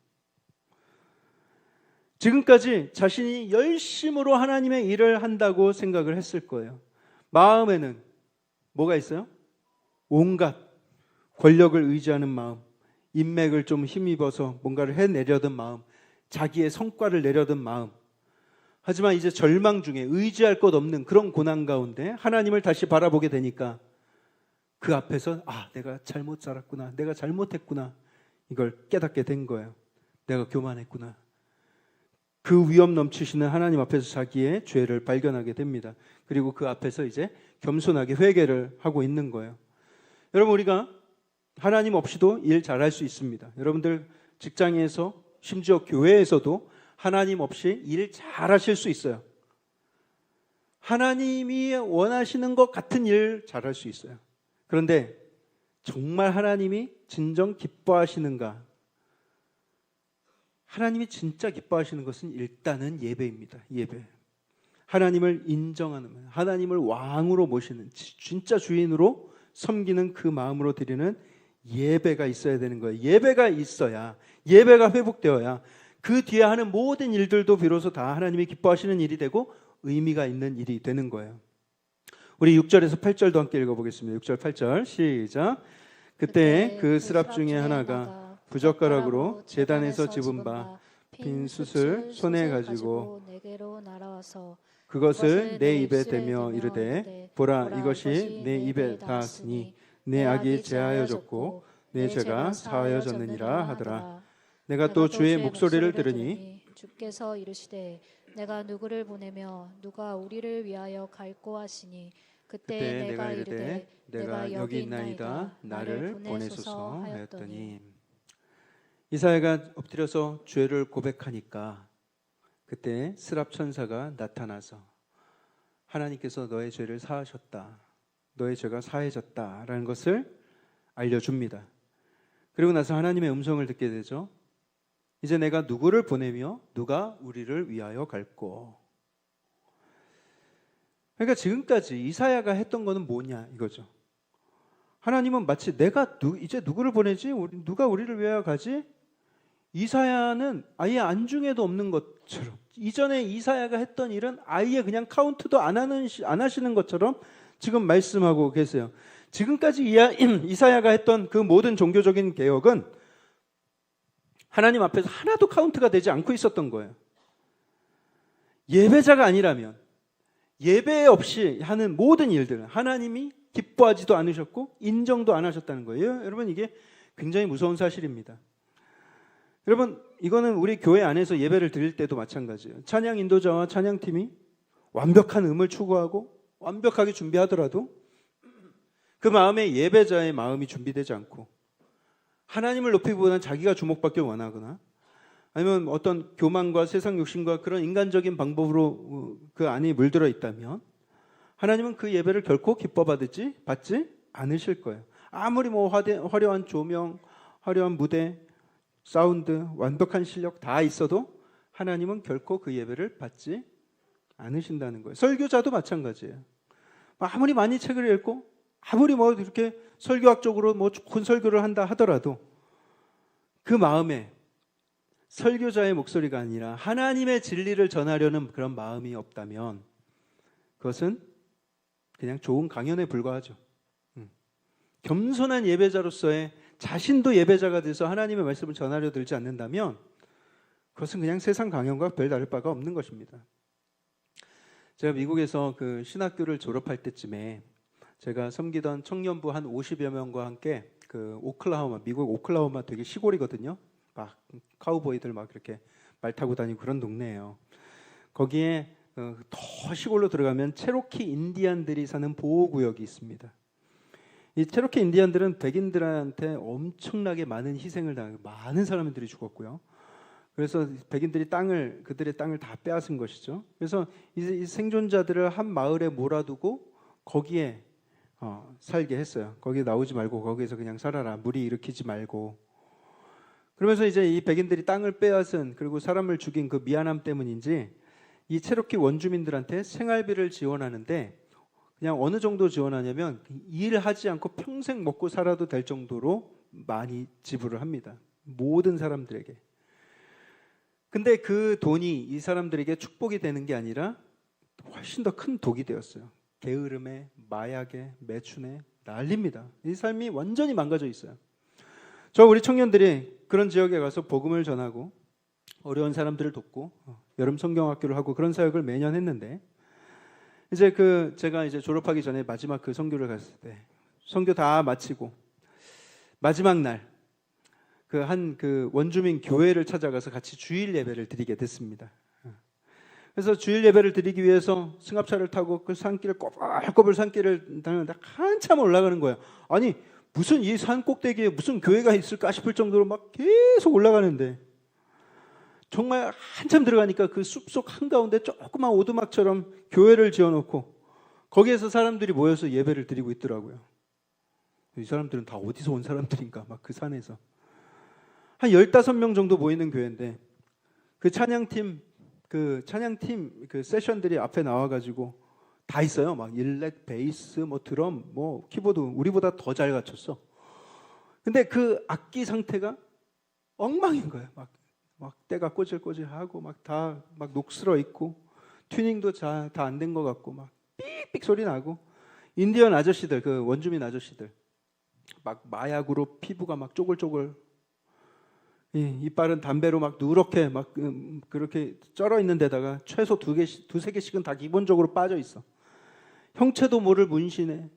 지금까지 자신이 열심으로 하나님의 일을 한다고 생각을 했을 거예요. 마음에는 뭐가 있어요? 온갖 권력을 의지하는 마음, 인맥을 좀 힘입어서 뭔가를 해내려던 마음, 자기의 성과를 내려던 마음. 하지만 이제 절망 중에 의지할 것 없는 그런 고난 가운데 하나님을 다시 바라보게 되니까 그 앞에서 내가 잘못 살았구나, 내가 잘못했구나, 이걸 깨닫게 된 거예요. 내가 교만했구나. 그 위험 넘치시는 하나님 앞에서 자기의 죄를 발견하게 됩니다. 그리고 그 앞에서 이제 겸손하게 회개를 하고 있는 거예요. 여러분, 우리가 하나님 없이도 일 잘할 수 있습니다. 여러분들 직장에서 심지어 교회에서도 하나님 없이 일 잘하실 수 있어요. 하나님이 원하시는 것 같은 일 잘할 수 있어요. 그런데 정말 하나님이 진정 기뻐하시는가? 하나님이 진짜 기뻐하시는 것은 일단은 예배입니다. 예배. 하나님을 인정하는, 하나님을 왕으로 모시는, 진짜 주인으로 섬기는 그 마음으로 드리는 예배가 있어야 되는 거예요. 예배가 있어야, 예배가 회복되어야 그 뒤에 하는 모든 일들도 비로소 다 하나님이 기뻐하시는 일이 되고 의미가 있는 일이 되는 거예요. 우리 6절에서 8절도 함께 읽어보겠습니다. 6절 8절 시작. 그때 그 스랍 중에 하나가 부젓가락으로 제단에서 집은 바 빈 숯을 손에 가지고 내게로 날아와서 그것을 내 입에 대며 이르되 보라, 이것이 내 입에 닿았으니 내 악이 제하여졌고 내 죄가 사하여졌느니라 하더라. 내가 또 주의 목소리를 들으니 주께서 이르시되 내가 누구를 보내며 누가 우리를 위하여 갈고 하시니 그때 내가 이르되 내가 여기 있나이다, 나를 보내소서 하였더니. 이사야가 엎드려서 죄를 고백하니까 그때 스랍 천사가 나타나서 하나님께서 너의 죄를 사하셨다, 너의 죄가 사해졌다라는 것을 알려줍니다. 그리고 나서 하나님의 음성을 듣게 되죠. 이제 내가 누구를 보내며 누가 우리를 위하여 갈꼬. 그러니까 지금까지 이사야가 했던 거는 뭐냐 이거죠. 하나님은 마치 내가 이제 누구를 보내지? 누가 우리를 위하여 가지? 이사야는 아예 안중에도 없는 것처럼, 이전에 이사야가 했던 일은 아예 그냥 카운트도 안 하시는 것처럼 지금 말씀하고 계세요. 지금까지 이사야가 했던 그 모든 종교적인 개혁은 하나님 앞에서 하나도 카운트가 되지 않고 있었던 거예요. 예배자가 아니라면, 예배 없이 하는 모든 일들은 하나님이 기뻐하지도 않으셨고 인정도 안 하셨다는 거예요. 여러분, 이게 굉장히 무서운 사실입니다. 여러분, 이거는 우리 교회 안에서 예배를 드릴 때도 마찬가지예요. 찬양 인도자와 찬양팀이 완벽한 음을 추구하고 완벽하게 준비하더라도 그 마음에 예배자의 마음이 준비되지 않고 하나님을 높이기보다는 자기가 주목받길 원하거나 아니면 어떤 교만과 세상 욕심과 그런 인간적인 방법으로 그 안에 물들어 있다면 하나님은 그 예배를 결코 받지 않으실 거예요. 아무리 뭐 화려한 조명, 화려한 무대, 사운드, 완벽한 실력 다 있어도 하나님은 결코 그 예배를 받지 않으신다는 거예요. 설교자도 마찬가지예요. 아무리 많이 책을 읽고 아무리 뭐 이렇게 설교학적으로 뭐 좋은 설교를 한다 하더라도 그 마음에 설교자의 목소리가 아니라 하나님의 진리를 전하려는 그런 마음이 없다면 그것은 그냥 좋은 강연에 불과하죠. 겸손한 예배자로서의 자신도 예배자가 돼서 하나님의 말씀을 전하려 들지 않는다면 그것은 그냥 세상 강연과 별다를 바가 없는 것입니다. 제가 미국에서 그 신학교를 졸업할 때쯤에 제가 섬기던 청년부 한 50여 명과 함께 그 오클라호마, 미국 오클라호마 되게 시골이거든요. 막 카우보이들 막 이렇게 말 타고 다니고 그런 동네예요. 거기에 더 시골로 들어가면 체로키 인디안들이 사는 보호구역이 있습니다. 이 체로키 인디안들은 백인들한테 엄청나게 많은 희생을 당하고 많은 사람들이 죽었고요. 그래서 백인들이 그들의 땅을 다 빼앗은 것이죠. 그래서 이 생존자들을 한 마을에 몰아두고 거기에 살게 했어요. 거기 나오지 말고 거기에서 그냥 살아라. 무리 일으키지 말고. 그러면서 이제 이 백인들이 땅을 빼앗은 그리고 사람을 죽인 그 미안함 때문인지 이 체로키 원주민들한테 생활비를 지원하는데 그냥 어느 정도 지원하냐면 일하지 않고 평생 먹고 살아도 될 정도로 많이 지불을 합니다. 모든 사람들에게. 근데 그 돈이 이 사람들에게 축복이 되는 게 아니라 훨씬 더 큰 독이 되었어요. 게으름에, 마약에, 매춘에 난립니다. 이 삶이 완전히 망가져 있어요. 우리 청년들이 그런 지역에 가서 복음을 전하고 어려운 사람들을 돕고 여름 성경학교를 하고 그런 사역을 매년 했는데 이제 제가 이제 졸업하기 전에 마지막 그 선교를 갔을 때 선교 다 마치고 마지막 날 그 원주민 교회를 찾아가서 같이 주일 예배를 드리게 됐습니다. 그래서 주일 예배를 드리기 위해서 승합차를 타고 그 산길을 꼬불꼬불 산길을 다니는데 한참 올라가는 거예요. 아니 무슨 이 산 꼭대기에 무슨 교회가 있을까 싶을 정도로 막 계속 올라가는데 정말 한참 들어가니까 그 숲속 한가운데 조그만 오두막처럼 교회를 지어놓고 거기에서 사람들이 모여서 예배를 드리고 있더라고요. 이 사람들은 다 어디서 온 사람들인가 막 그 산에서 한 15명 정도 모이는 교회인데 그 찬양팀 그 세션들이 앞에 나와가지고 다 있어요. 막 일렉, 베이스, 뭐 드럼, 뭐 키보드 우리보다 더 잘 갖췄어. 근데 그 악기 상태가 엉망인 거예요. 막 때가 꼬질꼬질하고 막 다 막 녹슬어 있고 튜닝도 다 안 된 것 같고 막 삑삑 소리 나고 인디언 아저씨들 그 원주민 아저씨들 막 마약으로 피부가 막 쪼글쪼글 이빨은 담배로 막 누렇게 막 그렇게 쩔어 있는 데다가 최소 두세 개씩은 다 기본적으로 빠져 있어. 형체도 모를 문신에.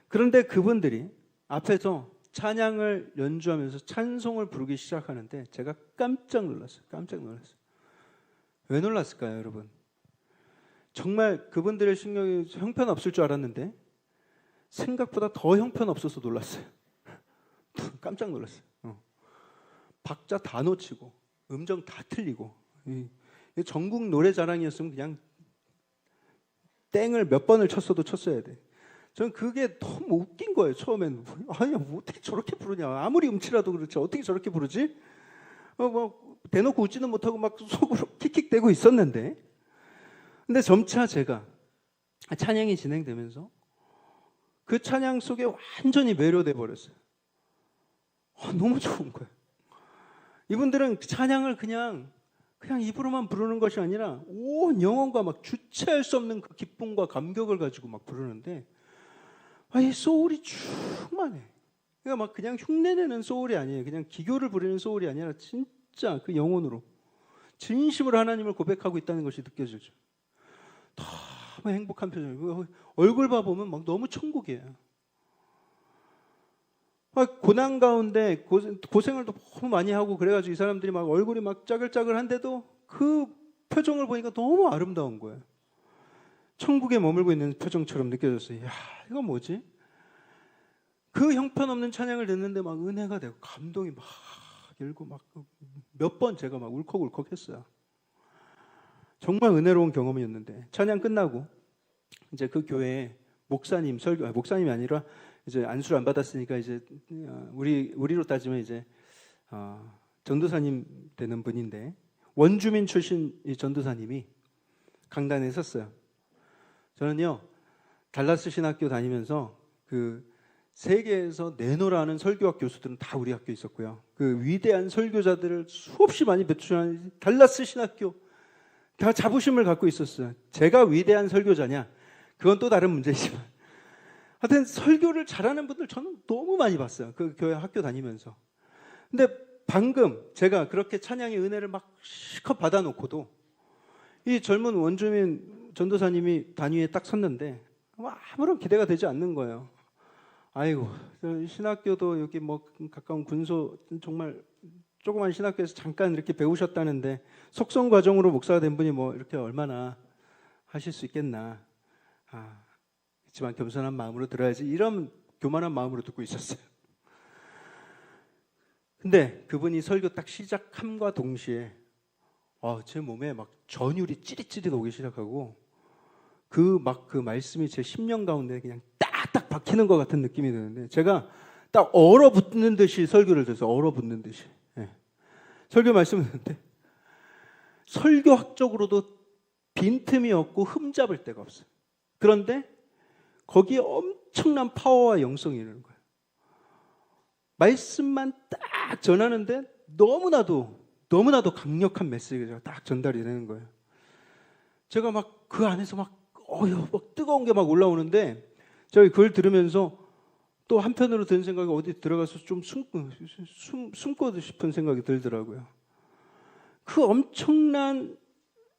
그런데 그분들이 앞에서 찬양을 연주하면서 찬송을 부르기 시작하는데 제가 깜짝 놀랐어요. 왜 놀랐을까요, 여러분? 정말 그분들의 신경이 형편없을 줄 알았는데 생각보다 더 형편없어서 놀랐어요. 깜짝 놀랐어요. 박자 다 놓치고 음정 다 틀리고 전국 노래자랑이었으면 그냥 땡을 몇 번을 쳤어도 쳤어야 돼. 저는 그게 너무 웃긴 거예요. 처음엔 아니 어떻게 저렇게 부르냐. 아무리 음치라도 그렇지 어떻게 저렇게 부르지? 뭐 대놓고 웃지는 못하고 막 속으로 킥킥대고 있었는데 근데 점차 제가 찬양이 진행되면서 그 찬양 속에 완전히 매료돼 버렸어요. 너무 좋은 거예요. 이분들은 찬양을 그냥 입으로만 부르는 것이 아니라 온 영혼과 막 주체할 수 없는 그 기쁨과 감격을 가지고 막 부르는데 이 소울이 충만해. 그러니까 막 그냥 흉내내는 소울이 아니에요. 그냥 기교를 부리는 소울이 아니라 진짜 그 영혼으로 진심으로 하나님을 고백하고 있다는 것이 느껴지죠. 너무 행복한 표정. 얼굴 봐보면 막 너무 천국이에요. 고난 가운데 고생을 너무 많이 하고 그래가지고 이 사람들이 막 얼굴이 막 짜글짜글한데도 그 표정을 보니까 너무 아름다운 거예요. 천국에 머물고 있는 표정처럼 느껴졌어요. 야, 이거 뭐지? 그 형편없는 찬양을 듣는데 막 은혜가 되고 감동이 막 일고 막 몇 번 제가 막 울컥울컥했어요. 정말 은혜로운 경험이었는데 찬양 끝나고 이제 그 교회에 목사님이 아니라 이제 안수를 안 받았으니까 이제 우리로 따지면 이제 전도사님 되는 분인데 원주민 출신 이 전도사님이 강단에 섰어요. 저는요 달라스 신학교 다니면서 그 세계에서 내노라는 설교학 교수들은 다 우리 학교에 있었고요. 그 위대한 설교자들을 수없이 많이 배출한 달라스 신학교 다 자부심을 갖고 있었어요. 제가 위대한 설교자냐? 그건 또 다른 문제지만 하여튼 설교를 잘하는 분들 저는 너무 많이 봤어요. 그 교회 학교 다니면서. 근데 방금 제가 그렇게 찬양의 은혜를 막 실컷 받아놓고도 이 젊은 원주민 전도사님이 단위에 딱 섰는데 아무런 기대가 되지 않는 거예요. 아이고, 신학교도 여기 뭐 가까운 군소 정말 조그만 신학교에서 잠깐 이렇게 배우셨다는데 속성 과정으로 목사가 된 분이 뭐 이렇게 얼마나 하실 수 있겠나. 그렇지만 겸손한 마음으로 들어야지, 이런 교만한 마음으로 듣고 있었어요. 근데 그분이 설교 딱 시작함과 동시에 제 몸에 막 전율이 찌릿찌릿 오기 시작하고 그 말씀이 제 심령 가운데 그냥 딱딱 박히는 것 같은 느낌이 드는데 제가 딱 얼어붙는 듯이 설교를 들었어요. 얼어붙는 듯이. 설교 말씀을 듣는데 설교학적으로도 빈틈이 없고 흠잡을 데가 없어요. 그런데 거기에 엄청난 파워와 영성이 있는 거예요. 말씀만 딱 전하는데 너무나도 강력한 메시지가 딱 전달이 되는 거예요. 제가 막 그 안에서 막 뜨거운 게 막 올라오는데 저희 그걸 들으면서 또 한편으로 드는 생각이 어디 들어가서 좀 숨고 싶은 생각이 들더라고요. 그 엄청난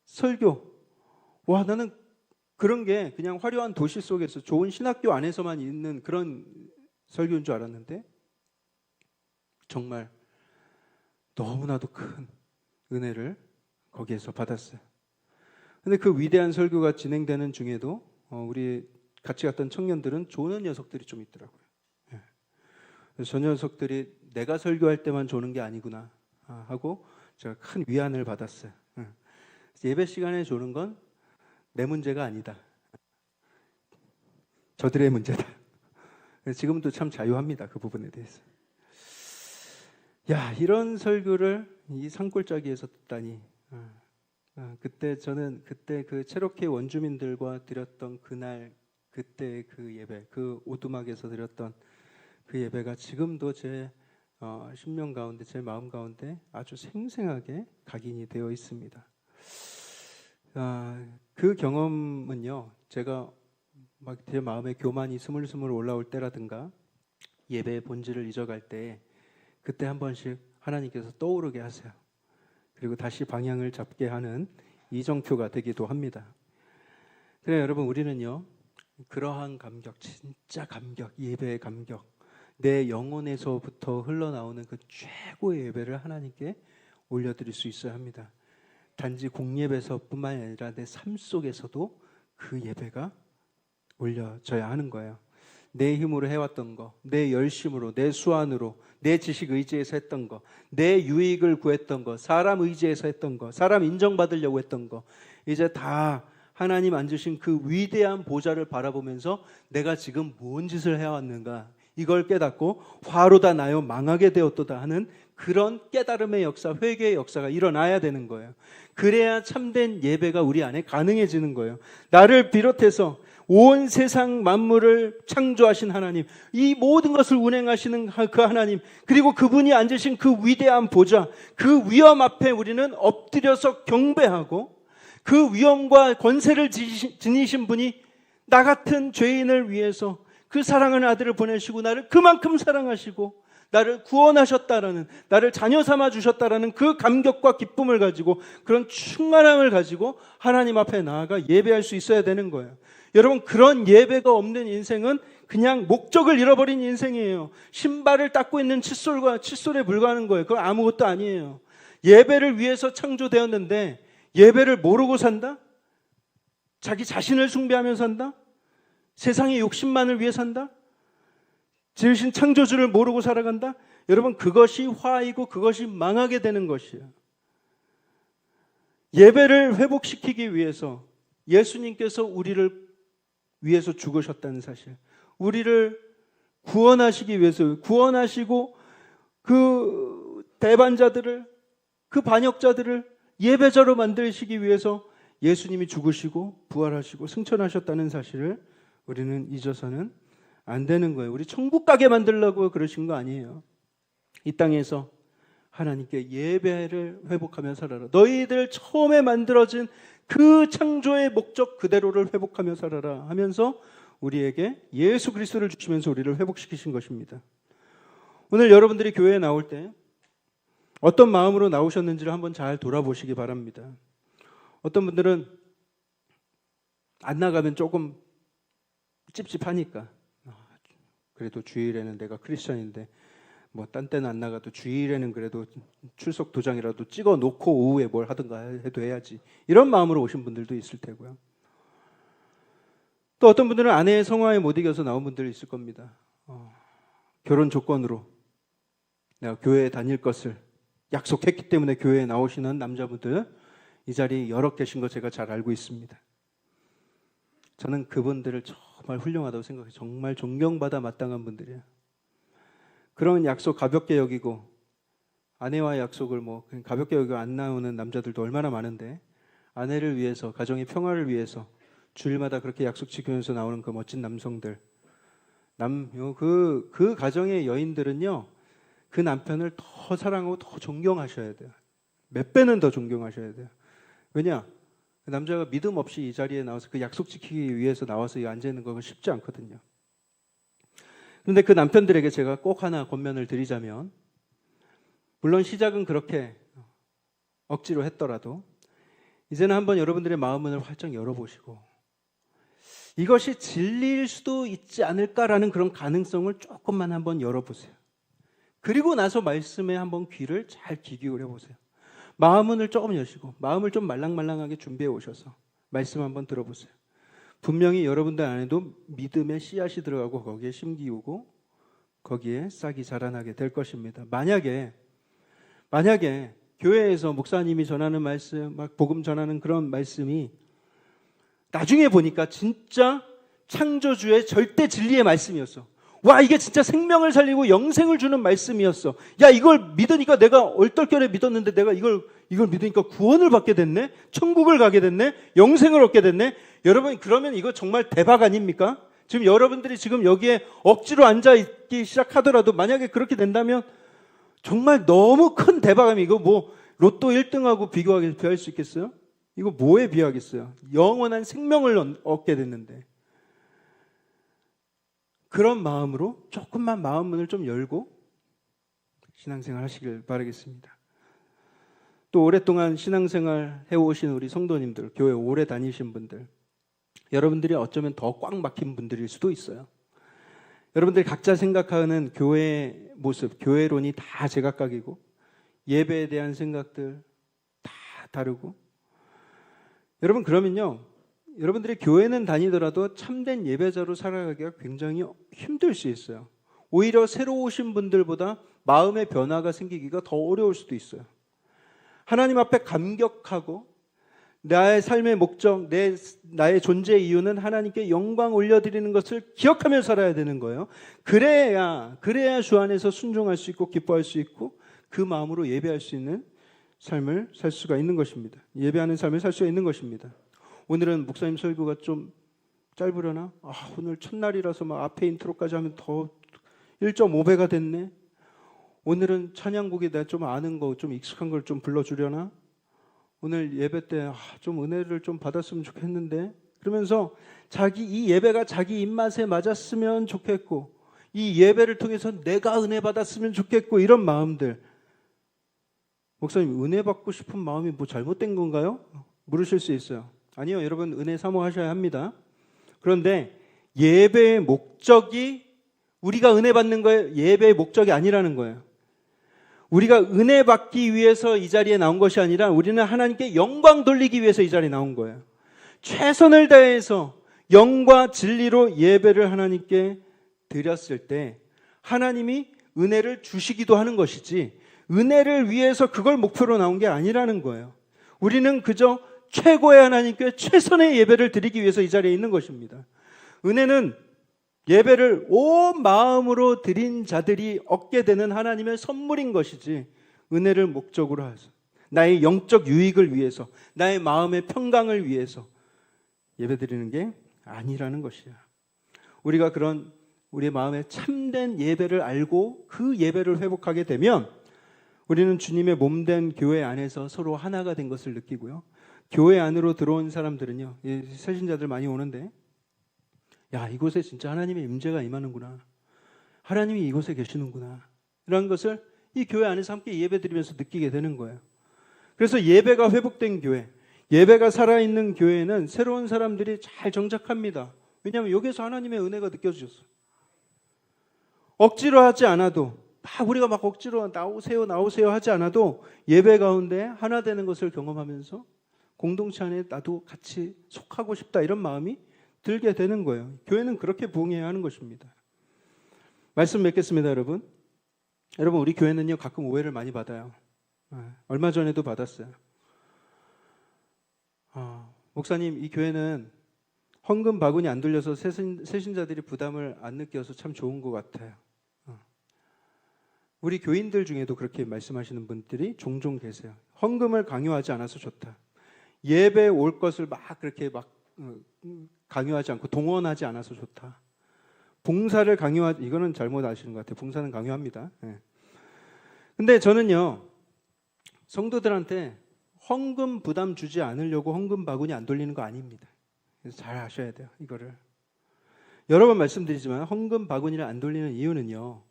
설교. 와, 나는 그런 게 그냥 화려한 도시 속에서 좋은 신학교 안에서만 있는 그런 설교인 줄 알았는데 정말 너무나도 큰 은혜를 거기에서 받았어요. 근데 그 위대한 설교가 진행되는 중에도 우리 같이 갔던 청년들은 조는 녀석들이 좀 있더라고요. 그래서 저 녀석들이 내가 설교할 때만 조는 게 아니구나 하고 제가 큰 위안을 받았어요. 예배 시간에 조는 건 내 문제가 아니다. 저들의 문제다. 지금도 참 자유합니다. 그 부분에 대해서. 야, 이런 설교를 이 산골짜기에서 듣다니. 저는 그때 그 체로키 원주민들과 드렸던 그때 그 예배, 그 오두막에서 드렸던 그 예배가 지금도 제 심령 가운데, 제 마음 가운데 아주 생생하게 각인이 되어 있습니다. 그 경험은요, 제가 막 제 마음에 교만이 스물스물 올라올 때라든가 예배의 본질을 잊어갈 때 그때 한 번씩 하나님께서 떠오르게 하세요. 그리고 다시 방향을 잡게 하는 이정표가 되기도 합니다. 그래 여러분, 우리는요 그러한 감격, 진짜 감격, 예배의 감격, 내 영혼에서부터 흘러나오는 그 최고의 예배를 하나님께 올려드릴 수 있어야 합니다. 단지 공예배에서뿐만 아니라 내 삶 속에서도 그 예배가 올려져야 하는 거예요. 내 힘으로 해왔던 거, 내 열심으로, 내 수완으로, 내 지식 의지에서 했던 거, 내 유익을 구했던 거, 사람 의지에서 했던 거, 사람 인정받으려고 했던 거, 이제 다 하나님 앉으신 그 위대한 보좌를 바라보면서 내가 지금 뭔 짓을 해왔는가, 이걸 깨닫고 화로다 나요 망하게 되었도다 하는 그런 깨달음의 역사, 회개의 역사가 일어나야 되는 거예요. 그래야 참된 예배가 우리 안에 가능해지는 거예요. 나를 비롯해서 온 세상 만물을 창조하신 하나님, 이 모든 것을 운행하시는 그 하나님, 그리고 그분이 앉으신 그 위대한 보좌, 그 위엄 앞에 우리는 엎드려서 경배하고 그 위엄과 권세를 지니신 분이 나 같은 죄인을 위해서 그 사랑하는 아들을 보내시고 나를 그만큼 사랑하시고 나를 구원하셨다라는, 나를 자녀 삼아 주셨다라는 그 감격과 기쁨을 가지고, 그런 충만함을 가지고 하나님 앞에 나아가 예배할 수 있어야 되는 거예요. 여러분, 그런 예배가 없는 인생은 그냥 목적을 잃어버린 인생이에요. 신발을 닦고 있는 칫솔에 불과하는 거예요. 그건 아무것도 아니에요. 예배를 위해서 창조되었는데 예배를 모르고 산다? 자기 자신을 숭배하며 산다? 세상의 욕심만을 위해 산다? 지으신 창조주를 모르고 살아간다? 여러분, 그것이 화이고 그것이 망하게 되는 것이에요. 예배를 회복시키기 위해서 예수님께서 우리를 위해서 죽으셨다는 사실, 우리를 구원하시기 위해서, 구원하시고 그 대반자들을, 그 반역자들을 예배자로 만드시기 위해서 예수님이 죽으시고 부활하시고 승천하셨다는 사실을 우리는 잊어서는 안 되는 거예요. 우리 천국 가게 만들려고 그러신 거 아니에요. 이 땅에서 하나님께 예배를 회복하며 살아라. 너희들 처음에 만들어진 그 창조의 목적 그대로를 회복하며 살아라 하면서 우리에게 예수 그리스도를 주시면서 우리를 회복시키신 것입니다. 오늘 여러분들이 교회에 나올 때 어떤 마음으로 나오셨는지를 한번 잘 돌아보시기 바랍니다. 어떤 분들은 안 나가면 조금 찝찝하니까, 그래도 주일에는 내가 크리스천인데 뭐 딴 때는 안 나가도 주일에는 그래도 출석 도장이라도 찍어 놓고 오후에 뭘 하든가 해도 해야지, 이런 마음으로 오신 분들도 있을 테고요. 또 어떤 분들은 아내의 성화에 못 이겨서 나온 분들이 있을 겁니다. 결혼 조건으로 내가 교회에 다닐 것을 약속했기 때문에 교회에 나오시는 남자분들 이 자리에 여러 계신 거 제가 잘 알고 있습니다. 저는 그분들을 정말 훌륭하다고 생각해요. 정말 존경받아 마땅한 분들이에요. 그런 약속 가볍게 여기고, 아내와의 약속을 뭐 가볍게 여기고 안 나오는 남자들도 얼마나 많은데, 아내를 위해서, 가정의 평화를 위해서 주일마다 그렇게 약속 지키면서 나오는 그 멋진 남성들, 그 가정의 여인들은요, 그 남편을 더 사랑하고 더 존경하셔야 돼요. 몇 배는 더 존경하셔야 돼요. 왜냐? 그 남자가 믿음 없이 이 자리에 나와서 그 약속 지키기 위해서 나와서 앉아 있는 건 쉽지 않거든요. 그런데 그 남편들에게 제가 꼭 하나 권면을 드리자면, 물론 시작은 그렇게 억지로 했더라도 이제는 한번 여러분들의 마음을 활짝 열어보시고, 이것이 진리일 수도 있지 않을까라는 그런 가능성을 조금만 한번 열어보세요. 그리고 나서 말씀에 한번 귀를 잘 귀 기울여 보세요. 마음을 조금 여시고, 마음을 좀 말랑말랑하게 준비해 오셔서 말씀 한번 들어보세요. 분명히 여러분들 안에도 믿음의 씨앗이 들어가고 거기에 심기우고 거기에 싹이 자라나게 될 것입니다. 만약에 교회에서 목사님이 전하는 말씀, 막 복음 전하는 그런 말씀이 나중에 보니까 진짜 창조주의 절대 진리의 말씀이었어. 와, 이게 진짜 생명을 살리고 영생을 주는 말씀이었어. 야, 이걸 믿으니까 내가 얼떨결에 믿었는데 내가 이걸 믿으니까 구원을 받게 됐네? 천국을 가게 됐네? 영생을 얻게 됐네? 여러분, 그러면 이거 정말 대박 아닙니까? 지금 여러분들이 지금 여기에 억지로 앉아있기 시작하더라도 만약에 그렇게 된다면 정말 너무 큰 대박이면, 이거 뭐 로또 1등하고 비교할 수 있겠어요? 이거 뭐에 비하겠어요? 영원한 생명을 얻게 됐는데. 그런 마음으로 조금만 마음 문을 좀 열고 신앙생활 하시길 바라겠습니다. 또 오랫동안 신앙생활 해오신 우리 성도님들, 교회 오래 다니신 분들, 여러분들이 어쩌면 더 꽉 막힌 분들일 수도 있어요. 여러분들이 각자 생각하는 교회의 모습, 교회론이 다 제각각이고 예배에 대한 생각들 다 다르고, 여러분 그러면요, 여러분들이 교회는 다니더라도 참된 예배자로 살아가기가 굉장히 힘들 수 있어요. 오히려 새로 오신 분들보다 마음의 변화가 생기기가 더 어려울 수도 있어요. 하나님 앞에 감격하고 나의 삶의 목적, 나의 존재의 이유는 하나님께 영광 올려드리는 것을 기억하며 살아야 되는 거예요. 그래야 주 안에서 순종할 수 있고 기뻐할 수 있고 그 마음으로 예배할 수 있는 삶을 살 수가 있는 것입니다. 예배하는 삶을 살 수가 있는 것입니다. 오늘은 목사님 설교가 좀 짧으려나? 오늘 첫날이라서 막 앞에 인트로까지 하면 더 1.5배가 됐네. 오늘은 찬양곡에 내가 좀 아는 거, 좀 익숙한 걸 좀 불러주려나? 오늘 예배 때 좀 은혜를 좀 받았으면 좋겠는데, 그러면서 이 예배가 자기 입맛에 맞았으면 좋겠고, 이 예배를 통해서 내가 은혜 받았으면 좋겠고, 이런 마음들. 목사님, 은혜 받고 싶은 마음이 뭐 잘못된 건가요? 물으실 수 있어요. 아니요, 여러분 은혜 사모하셔야 합니다. 그런데 예배의 목적이 우리가 은혜 받는 거예요. 예배의 목적이 아니라는 거예요. 우리가 은혜 받기 위해서 이 자리에 나온 것이 아니라 우리는 하나님께 영광 돌리기 위해서 이 자리에 나온 거예요. 최선을 다해서 영과 진리로 예배를 하나님께 드렸을 때 하나님이 은혜를 주시기도 하는 것이지, 은혜를 위해서 그걸 목표로 나온 게 아니라는 거예요. 우리는 그저 최고의 하나님께 최선의 예배를 드리기 위해서 이 자리에 있는 것입니다. 은혜는 예배를 온 마음으로 드린 자들이 얻게 되는 하나님의 선물인 것이지, 은혜를 목적으로 해서 나의 영적 유익을 위해서, 나의 마음의 평강을 위해서 예배드리는 게 아니라는 것이야. 우리가 우리의 마음에 참된 예배를 알고 그 예배를 회복하게 되면 우리는 주님의 몸된 교회 안에서 서로 하나가 된 것을 느끼고요. 교회 안으로 들어온 사람들은요, 새신자들 많이 오는데, 야, 이곳에 진짜 하나님의 임재가 임하는구나. 하나님이 이곳에 계시는구나. 이런 것을 이 교회 안에서 함께 예배드리면서 느끼게 되는 거예요. 그래서 예배가 회복된 교회, 예배가 살아있는 교회는 새로운 사람들이 잘 정착합니다. 왜냐하면 여기서 하나님의 은혜가 느껴지셨어요. 억지로 하지 않아도, 우리가 막 억지로 나오세요 하지 않아도 예배 가운데 하나 되는 것을 경험하면서 공동체 안에 나도 같이 속하고 싶다, 이런 마음이 들게 되는 거예요. 교회는 그렇게 부흥해야 하는 것입니다. 말씀 맺겠습니다, 여러분. 여러분, 우리 교회는요, 가끔 오해를 많이 받아요. 얼마 전에도 받았어요. 목사님, 이 교회는 헌금 바구니 안 돌려서 새신자들이 부담을 안 느껴서 참 좋은 것 같아요. 우리 교인들 중에도 그렇게 말씀하시는 분들이 종종 계세요. 헌금을 강요하지 않아서 좋다. 예배 올 것을 그렇게 강요하지 않고 동원하지 않아서 좋다. 봉사를 이거는 잘못 아시는 것 같아요. 봉사는 강요합니다. 근데 저는요, 성도들한테 헌금 부담 주지 않으려고 헌금 바구니 안 돌리는 거 아닙니다. 그래서 잘 아셔야 돼요, 이거를. 여러 번 말씀드리지만 헌금 바구니를 안 돌리는 이유는요,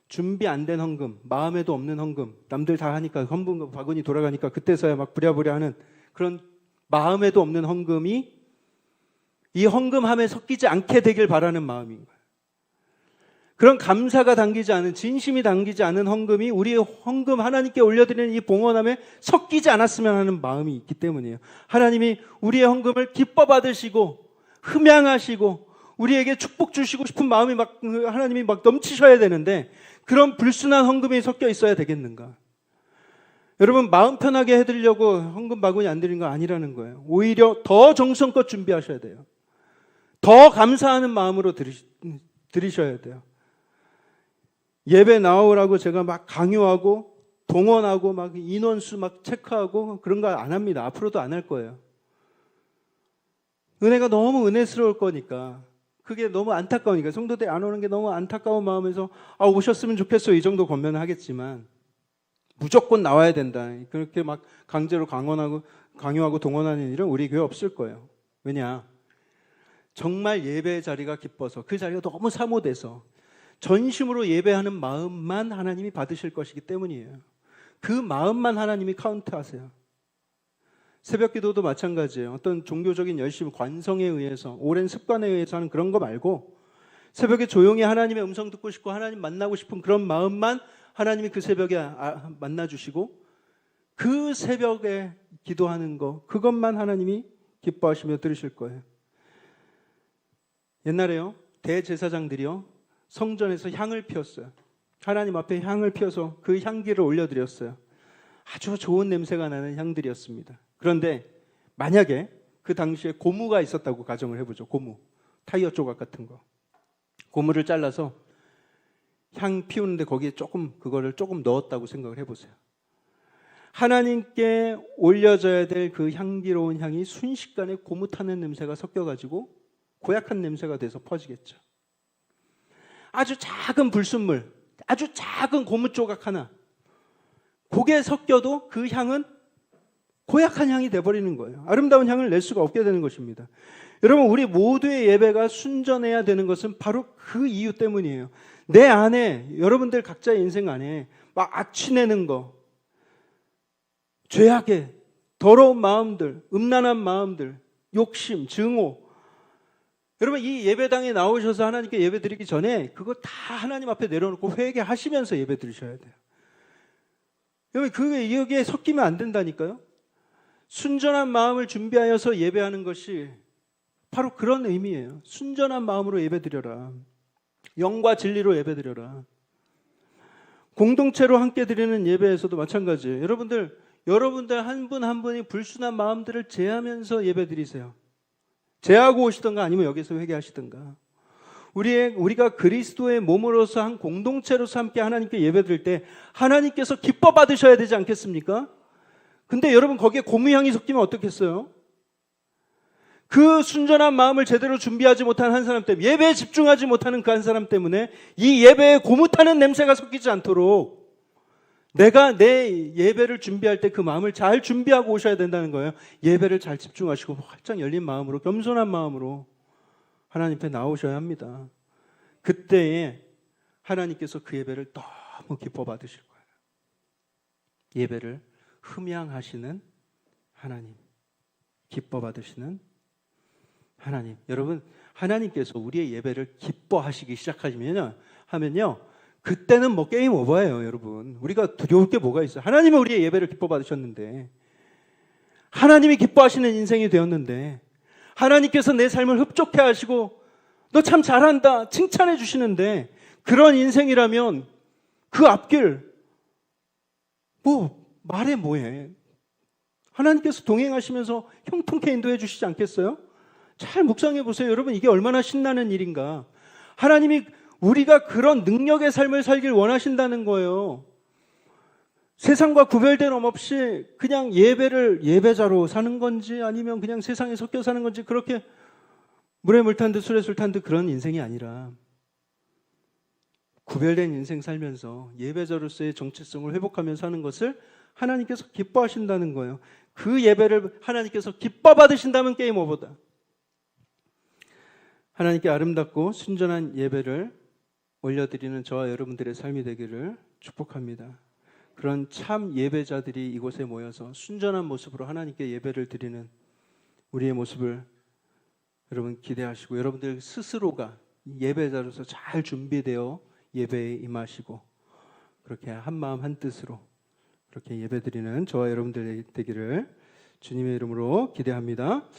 준비 안 된 헌금, 마음에도 없는 헌금, 남들 다 하니까 헌금 바구니 돌아가니까 그때서야 막 부랴부랴 하는 그런 마음에도 없는 헌금이 이 헌금함에 섞이지 않게 되길 바라는 마음인 거예요. 그런 감사가 담기지 않은, 진심이 담기지 않은 헌금이 우리의 헌금 하나님께 올려드리는 이 봉헌함에 섞이지 않았으면 하는 마음이 있기 때문이에요. 하나님이 우리의 헌금을 기뻐 받으시고 흠양하시고 우리에게 축복 주시고 싶은 마음이 하나님이 넘치셔야 되는데, 그런 불순한 헌금이 섞여 있어야 되겠는가? 여러분, 마음 편하게 해드리려고 헌금 바구니 안 드리는 거 아니라는 거예요. 오히려 더 정성껏 준비하셔야 돼요. 더 감사하는 마음으로 드리셔야 돼요. 예배 나오라고 제가 강요하고 동원하고 인원수 체크하고 그런 거 안 합니다. 앞으로도 안 할 거예요. 은혜가 너무 은혜스러울 거니까, 그게 너무 안타까우니까, 성도들 안 오는 게 너무 안타까운 마음에서 오셨으면 좋겠어요, 이 정도 권면을 하겠지만, 무조건 나와야 된다, 그렇게 강제로 강요하고 동원하는 일은 우리 교회 없을 거예요. 왜냐? 정말 예배 자리가 기뻐서, 그 자리가 너무 사모돼서 전심으로 예배하는 마음만 하나님이 받으실 것이기 때문이에요. 그 마음만 하나님이 카운트하세요. 새벽 기도도 마찬가지예요. 어떤 종교적인 열심, 관성에 의해서, 오랜 습관에 의해서 하는 그런 거 말고, 새벽에 조용히 하나님의 음성 듣고 싶고 하나님 만나고 싶은 그런 마음만 하나님이 그 새벽에 만나주시고, 그 새벽에 기도하는 거, 그것만 하나님이 기뻐하시며 들으실 거예요. 옛날에요, 대제사장들이요, 성전에서 향을 피웠어요. 하나님 앞에 향을 피워서 그 향기를 올려드렸어요. 아주 좋은 냄새가 나는 향들이었습니다. 그런데 만약에 그 당시에 고무가 있었다고 가정을 해보죠. 고무, 타이어 조각 같은 거. 고무를 잘라서 향 피우는데 거기에 그거를 조금 넣었다고 생각을 해보세요. 하나님께 올려져야 될 그 향기로운 향이 순식간에 고무 타는 냄새가 섞여가지고 고약한 냄새가 돼서 퍼지겠죠. 아주 작은 불순물, 아주 작은 고무 조각 하나, 그게 섞여도 그 향은 고약한 향이 돼버리는 거예요. 아름다운 향을 낼 수가 없게 되는 것입니다. 여러분, 우리 모두의 예배가 순전해야 되는 것은 바로 그 이유 때문이에요. 내 안에, 여러분들 각자의 인생 안에 악취내는 거, 죄악의 더러운 마음들, 음란한 마음들, 욕심, 증오, 여러분, 이 예배당에 나오셔서 하나님께 예배 드리기 전에 그거 다 하나님 앞에 내려놓고 회개하시면서 예배 드리셔야 돼요. 여러분, 그게 여기에 섞이면 안 된다니까요. 순전한 마음을 준비하여서 예배하는 것이 바로 그런 의미예요. 순전한 마음으로 예배 드려라. 영과 진리로 예배 드려라. 공동체로 함께 드리는 예배에서도 마찬가지예요. 여러분들 한 분 한 분이 불순한 마음들을 제하면서 예배 드리세요. 제하고 오시던가 아니면 여기서 회개하시던가. 우리가 그리스도의 몸으로서 한 공동체로서 함께 하나님께 예배드릴 때 하나님께서 기뻐 받으셔야 되지 않겠습니까? 근데 여러분, 거기에 고무향이 섞이면 어떻겠어요? 그 순전한 마음을 제대로 준비하지 못한 한 사람 때문에, 예배에 집중하지 못하는 그 한 사람 때문에 이 예배에 고무 타는 냄새가 섞이지 않도록 내가 내 예배를 준비할 때 그 마음을 잘 준비하고 오셔야 된다는 거예요. 예배를 잘 집중하시고 활짝 열린 마음으로, 겸손한 마음으로 하나님 앞에 나오셔야 합니다. 그때에 하나님께서 그 예배를 너무 기뻐 받으실 거예요. 예배를 흠양하시는 하나님, 기뻐 받으시는 하나님. 여러분, 하나님께서 우리의 예배를 기뻐하시기 하면요, 그때는 뭐 게임 오버예요, 여러분. 우리가 두려울 게 뭐가 있어요? 하나님은 우리의 예배를 기뻐 받으셨는데, 하나님이 기뻐하시는 인생이 되었는데, 하나님께서 내 삶을 흡족해 하시고 너 참 잘한다 칭찬해 주시는데, 그런 인생이라면 그 앞길 뭐 말해 뭐해. 하나님께서 동행하시면서 형통케 인도해 주시지 않겠어요? 잘 묵상해 보세요. 여러분, 이게 얼마나 신나는 일인가. 하나님이 우리가 그런 능력의 삶을 살길 원하신다는 거예요. 세상과 구별됨 없이 그냥 예배를 예배자로 사는 건지 아니면 그냥 세상에 섞여 사는 건지, 그렇게 물에 물 탄 듯 술에 술 탄 듯 그런 인생이 아니라 구별된 인생 살면서 예배자로서의 정체성을 회복하며 사는 것을 하나님께서 기뻐하신다는 거예요. 그 예배를 하나님께서 기뻐 받으신다면 게임 오버다. 하나님께 아름답고 순전한 예배를 올려드리는 저와 여러분들의 삶이 되기를 축복합니다. 그런 참 예배자들이 이곳에 모여서 순전한 모습으로 하나님께 예배를 드리는 우리의 모습을 여러분 기대하시고, 여러분들 스스로가 예배자로서 잘 준비되어 예배에 임하시고 그렇게 한 마음 한 뜻으로 그렇게 예배드리는 저와 여러분들 되기를 주님의 이름으로 기대합니다.